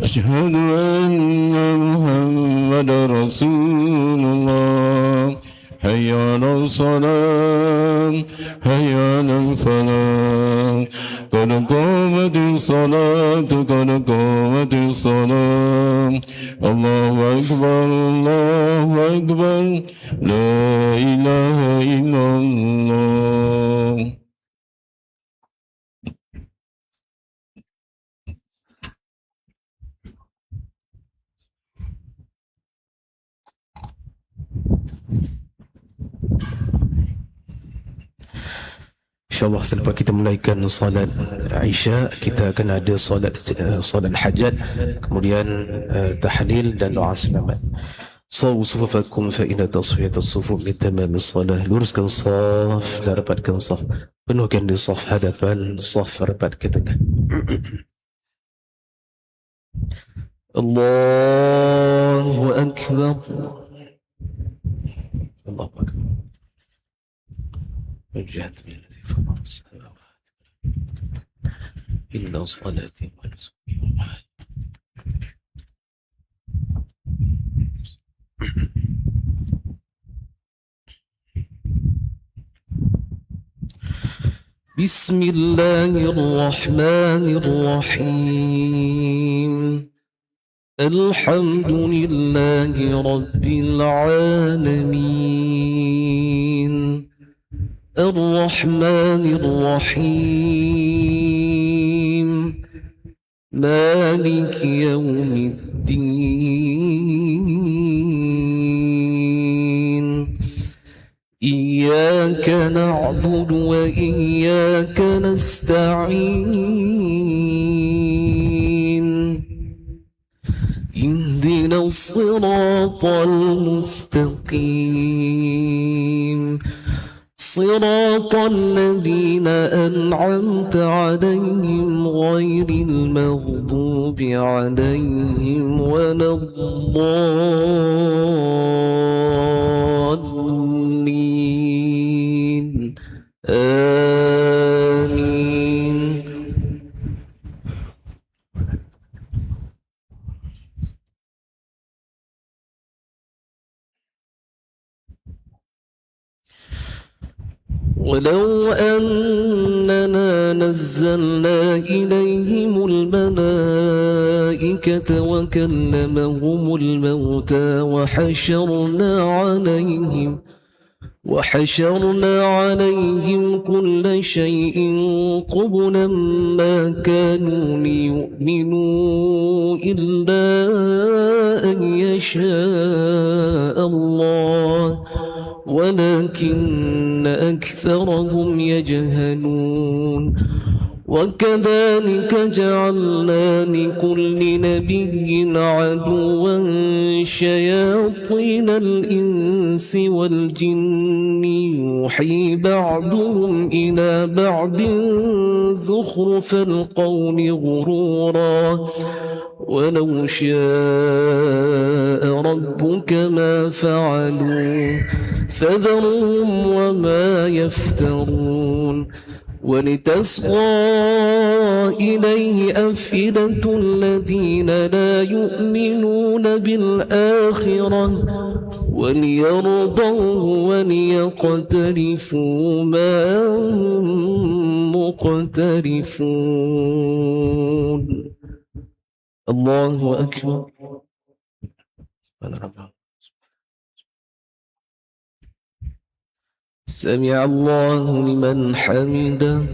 [SPEAKER 2] أشهد أن محمد رسول الله حي على الصلاة حي على الفلاح قد قامت الصلاة قد قامت الصلاة الله أكبر الله أكبر لا إله إلا الله.
[SPEAKER 3] InsyaAllah selepas kita mulaikan salat Isya, kita akan ada salat hajat, kemudian tahlil dan doa selamat. Sawu sufufakum fa inna tasfiyat as-sufuf min tamam as-salah. Luruskan saf dan rapatkan saf. Penuhkan di saf hadapan, saf rapat ke tengah. Allahu Akbar. Allahu Akbar. وجهت من الذي فطر السماوات إلا صلاتي ونسكي ومحياي. بسم الله الرحمن الرحيم. الحمد لله رب العالمين. الرحمن الرحيم. مالك يوم الدين. إياك نعبد وإياك نستعين. اهدنا الصراط المستقيم. صراط الذين أنعمت عليهم غير المغضوب عليهم ولا الضالين. آمين. ولو أننا نزلنا إليهم الملائكة وكلمهم الموتى وحشرنا عليهم كل شيء قبلا ما كانوا ليؤمنوا إلا أن يشاء الله ولكن أكثرهم يجهلون. وكذلك جعلنا لكل نبي عدوا شياطين الإنس والجن يوحي بعضهم إلى بعض زخرف القول غرورا ولو شاء ربك ما فعلوه فذرهم وما يفترون. ولتصغى إليه أفئدة الذين لا يؤمنون بالآخرة وليرضوه وليقترفوا ما هم مقترفون. الله أكبر. سمع الله لمن حمده.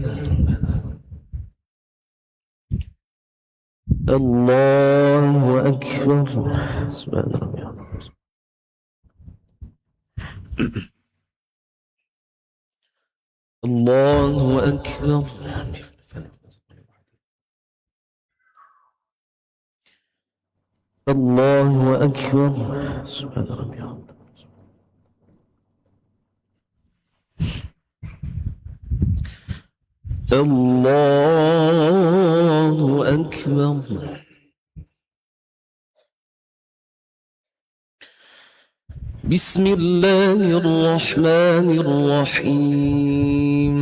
[SPEAKER 3] الله أكبر. سبحان ربي. الله أكبر. الله أكبر. سبحان ربي. الله أكبر. بسم الله الرحمن الرحيم.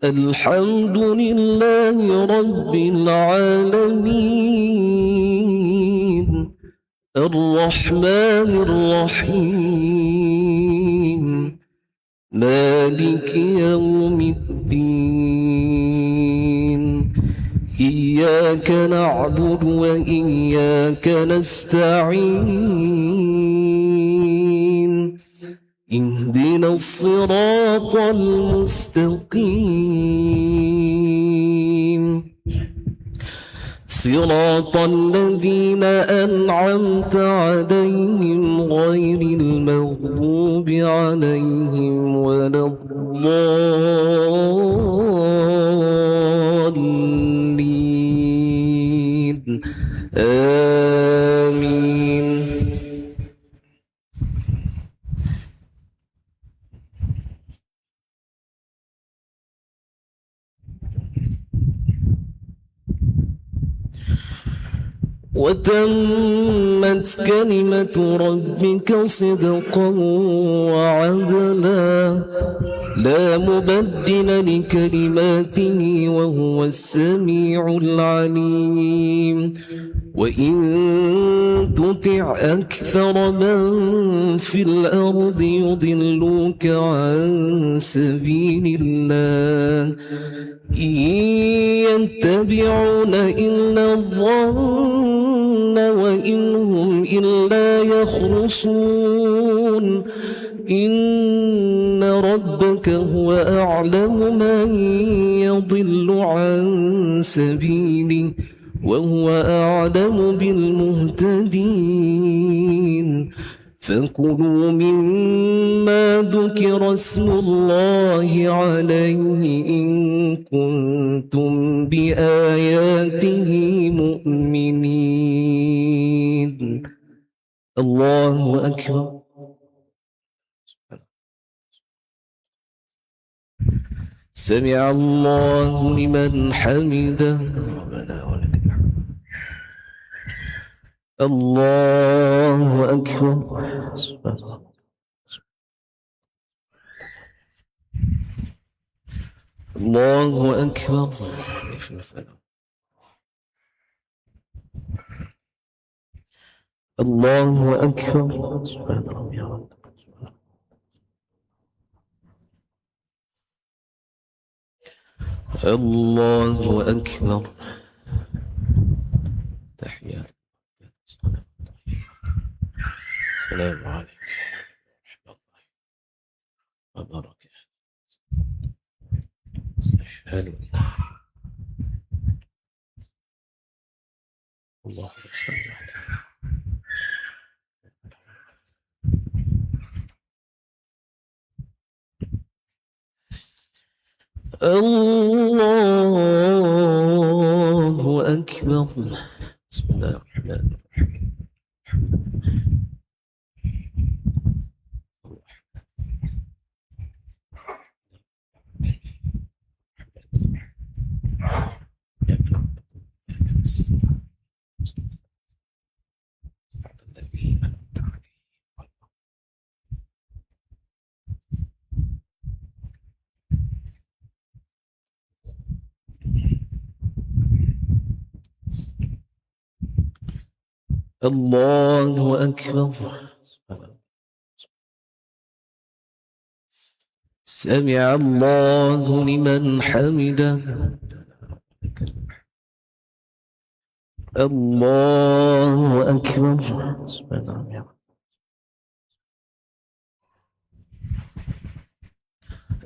[SPEAKER 3] الحمد لله رب العالمين. الرحمن الرحيم. مالك يوم الدين. إياك نعبد وإياك نستعين. اهدنا الصراط المستقيم. صراط الذين أنعمت عليهم غير المغضوب عليهم ولا الضالين آمين. وتمت كلمة ربك صدقا وعدلا لا مبدل لكلماته وهو السميع العليم. وإن تطع أكثر من في الأرض يضلوك عن سبيل الله إن يتبعون إلا الظن وإن هم إلا يخرصون إن ربك هو أعلم من يضل عن سبيله وهو أعلم بالمهتدين. فكلوا مما ذكر اسم الله عليه إن كنتم بآياته مؤمنين. الله أكبر. سمع الله لمن حمده. الله أكبر. الله أكبر. الله أكبر. سبحان ربي العظيم. الله أكبر. تحيات. السلام عليكم ورحمة الله وبركاته. أشهد أن اللهم صل على الله أكبر. بسم الله الرحمن الرحيم. الله أكبر. سمع الله لمن حمده. الله أكبر.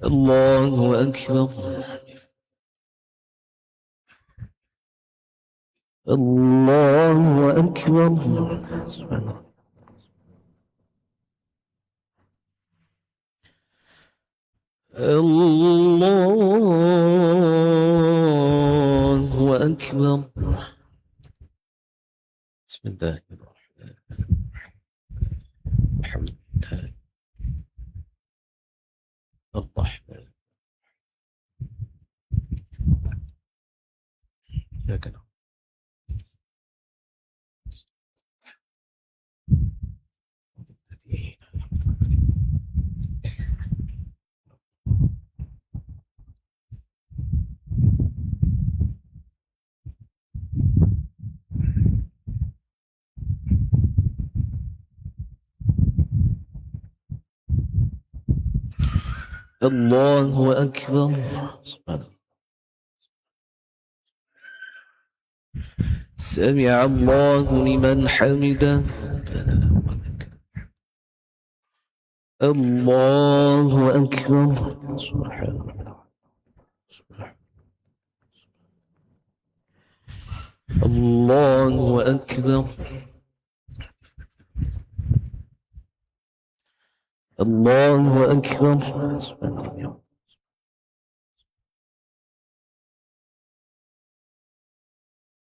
[SPEAKER 3] الله أكبر. الله أكبر. الله أكبر. بسم الله الرحمن الرحيم. الحمد لله الرحمن إياك نعبد. الله أكبر. سمع الله لمن حمده. الله أكبر. سبحان الله. الله أكبر. الله أكبر. سبحان ربي.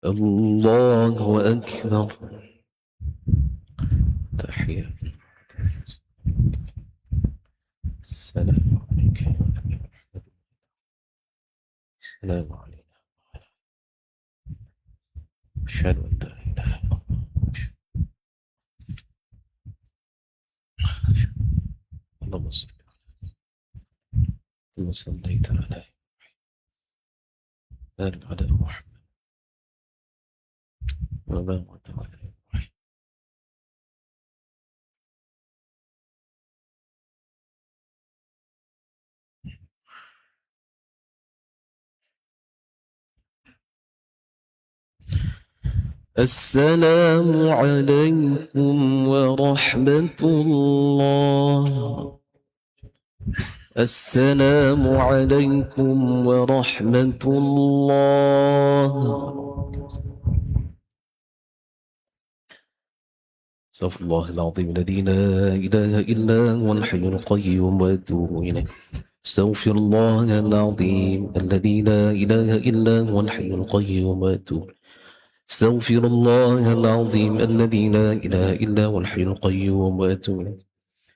[SPEAKER 3] الله أكبر. تحية. السلام عليك يا نبي محمد. السلام علينا. أشهد أن لا إله إلا الله. اللهم صل كما صليت على بارك على محمد وبارك على إبراهيم. السلام عليكم ورحمة الله. السلام عليكم ورحمة الله. استغفر الله العظيم الذي لا إله إلا هو الحي القيوم وأتوب إليه. استغفر الله العظيم الذي لا إله إلا هو الحي القيوم وأتوب إليه. استغفر الله العظيم الذي لا إله إلا هو الحي القيوم وأتوب إليه.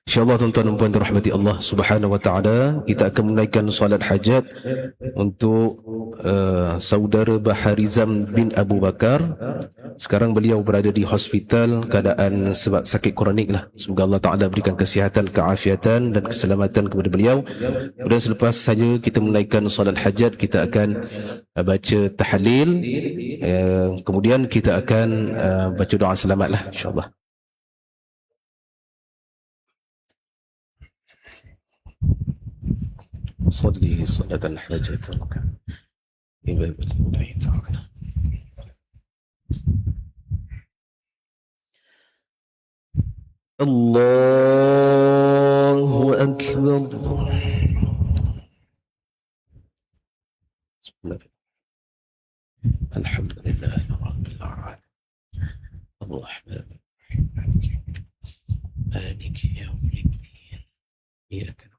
[SPEAKER 3] InsyaAllah tuan-tuan dan puan dirahmati Allah Subhanahu Wa Taala, kita akan menunaikan solat hajat untuk saudara Baharizam bin Abu Bakar. Sekarang beliau berada di hospital keadaan sebab sakit kronik lah. Semoga Allah Taala berikan kesihatan, keafiatan dan keselamatan kepada beliau. Kemudian selepas saja kita menunaikan solat hajat, kita akan baca tahlil, kemudian kita akan baca doa selamat lah, insyaAllah. صلي صلاة الحاجة إمام الله تعالى. الله أكبر. الحمد لله رب العالمين الرحمن الرحيم مالك يوم الدين إياك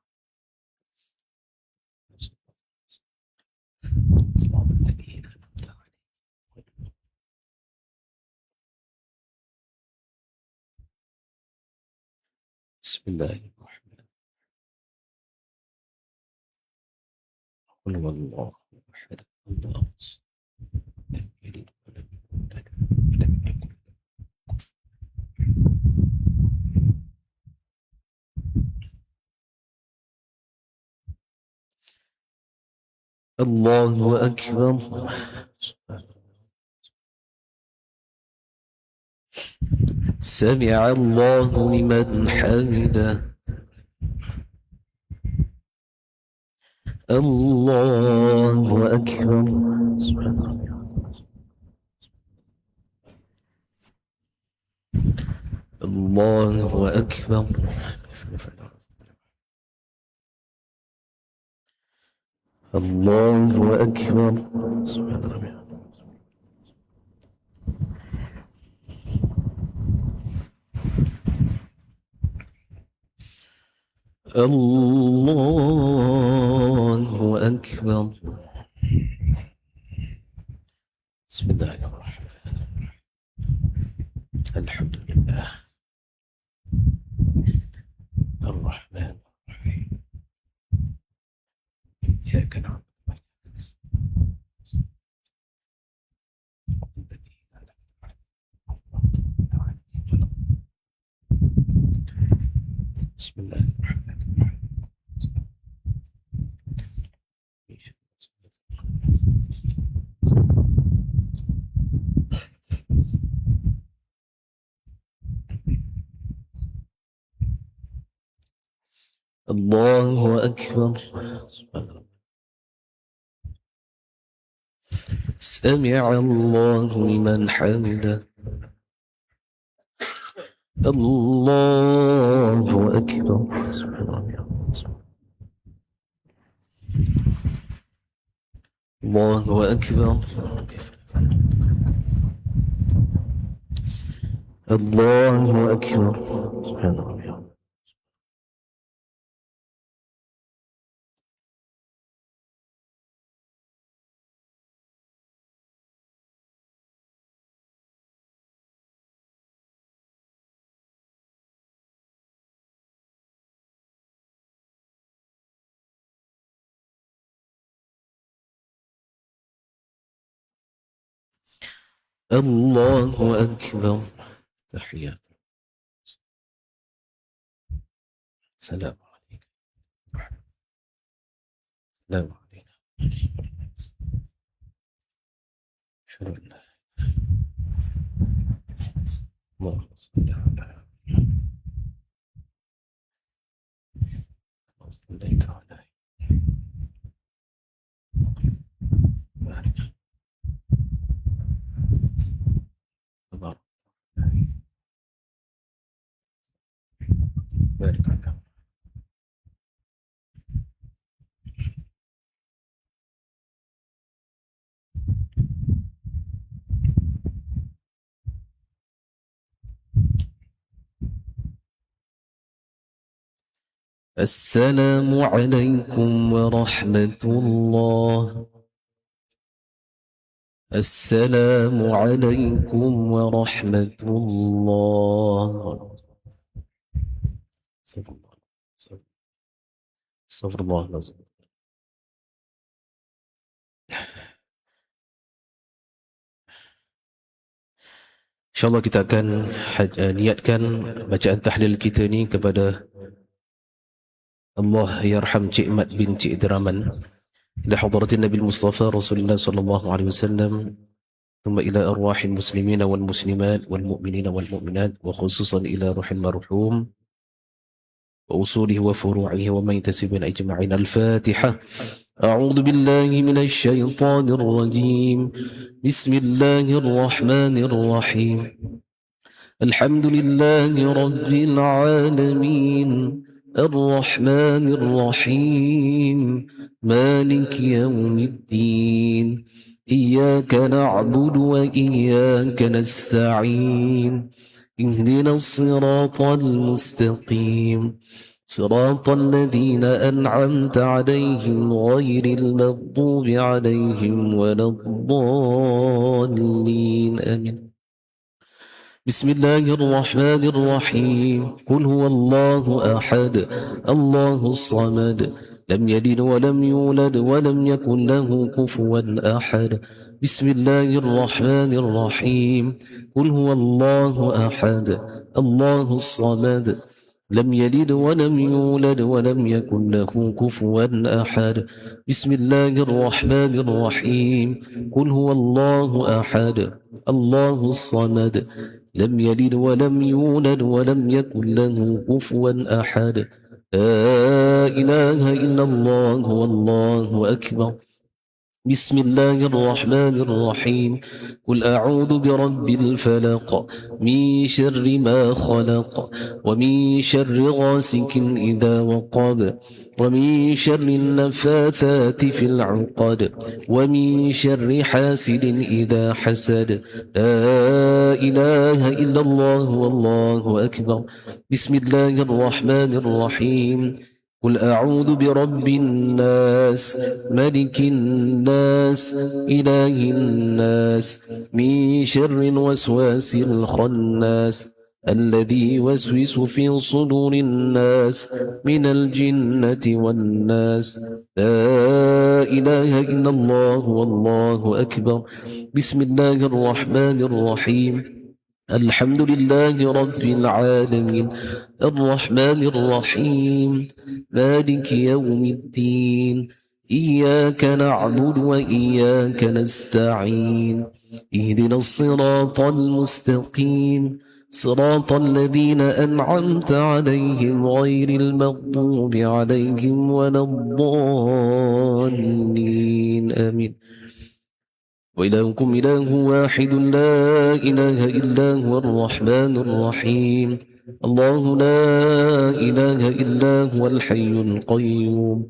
[SPEAKER 3] صراط الذين أنعمت عليهم. بسم الله الرحمن الرحيم. قل هو الله أحد الله الصمد لم يلد ولم يولد ولم يكن له الله أكبر. سمع الله لمن حمده. الله أكبر. الله أكبر. الله أكبر. سبحان ربي. الله أكبر. بسم الله الرحمن الرحيم. الحمد لله الرحمن الرحيم إياك نعبد وإياك نستعين. بسم الله الرحمن الرحيم. الله أكبر. سمع الله لمن حمده. الله أكبر. الله أكبر. الله أكبر. سبحان ربي. الله أكبر. تحيات. سلام عليكم. سلام علينا. أشهد أن لا اللهم صل على صليت على بارك تبارك بارك على السلام عليكم ورحمة الله. السلام عليكم ورحمة الله. استغفر الله. استغفر الله العظيم. InsyaAllah kita akan niatkan bacaan tahlil kita ni kepada Allah yarham Cik Mat bin Cik Deraman, ila hadratin Nabi Mustafa Rasulullah sallallahu alaihi wasallam, thumma ila arwahil muslimin wal muslimat wal mu'minin wal mu'minat, wa khususan ila ruhil marhum wa usulihi wa furu'ihi wa man yantasibun ajma'in. Al-Fatiha. أعوذ بالله من الشيطان الرجيم. بسم الله الرحمن الرحيم. الحمد لله رب العالمين الرحمن الرحيم مالك يوم الدين إياك نعبد وإياك نستعين اهدنا الصراط المستقيم صراط الذين أنعمت عليهم غير المغضوب عليهم ولا الضالين آمين. بسم الله الرحمن الرحيم. قل هو الله أحد الله الصمد لم يلد ولم يولد ولم يكن له كفوا أحد. بسم الله الرحمن الرحيم. قل هو الله أحد الله الصمد لم يلد ولم يولد ولم يكن له كفوا أحد. بسم الله الرحمن الرحيم. قل هو الله أحد الله الصمد لم يلد ولم يولد ولم يكن له كفوا أحد. لا إله إلا الله والله أكبر. بسم الله الرحمن الرحيم. قل أعوذ برب الفلق من شر ما خلق ومن شر غاسق إذا وقب ومن شر النفاثات في العقد ومن شر حاسد إذا حسد. لا إله إلا الله والله أكبر. بسم الله الرحمن الرحيم. قل أعوذ برب الناس ملك الناس إله الناس من شر الوسواس الخناس الذي يوسوس في صدور الناس من الجنة والناس. لا إله إلا الله والله أكبر. بسم الله الرحمن الرحيم. الحمد لله رب العالمين الرحمن الرحيم مالك يوم الدين إياك نعبد وإياك نستعين اهدنا الصراط المستقيم صراط الذين أنعمت عليهم غير المغضوب عليهم ولا الضالين آمين. وإلهكم إله واحد لا إله إلا هو الرحمن الرحيم. الله لا إله إلا هو الحي القيوم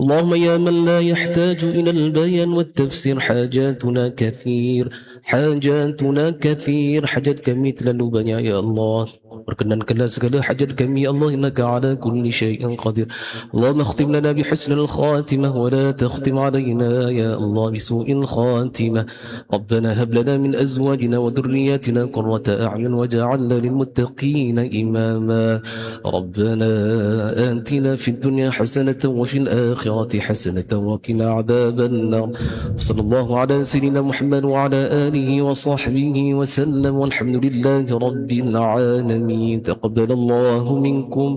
[SPEAKER 3] اللهم يا من لا يحتاج إلى البيان والتفسير حاجاتنا كثير حاجات kami terlalu banyak ya Allah. Perkenankanlah segala hajat kami ya Allah, innaka ala kulli syai'in qadir. Allahumma khtim lana bihusnil khatimah wa la takhtim alayna ya Allah bisu'il khatimah. Rabbana hab lana min azwajina wa dhurriyyatina qurrata a'yun waj'alna lil muttaqina imama. Rabbana atina fid dunya hasanatan wa fil akhirati hasanatan wa qina adhaban nar. Sallallahu ala sayyidina Muhammad wa ala alihi wa sahbihi wa sallam walhamdulillahi rabbil alamin. تقبل الله منكم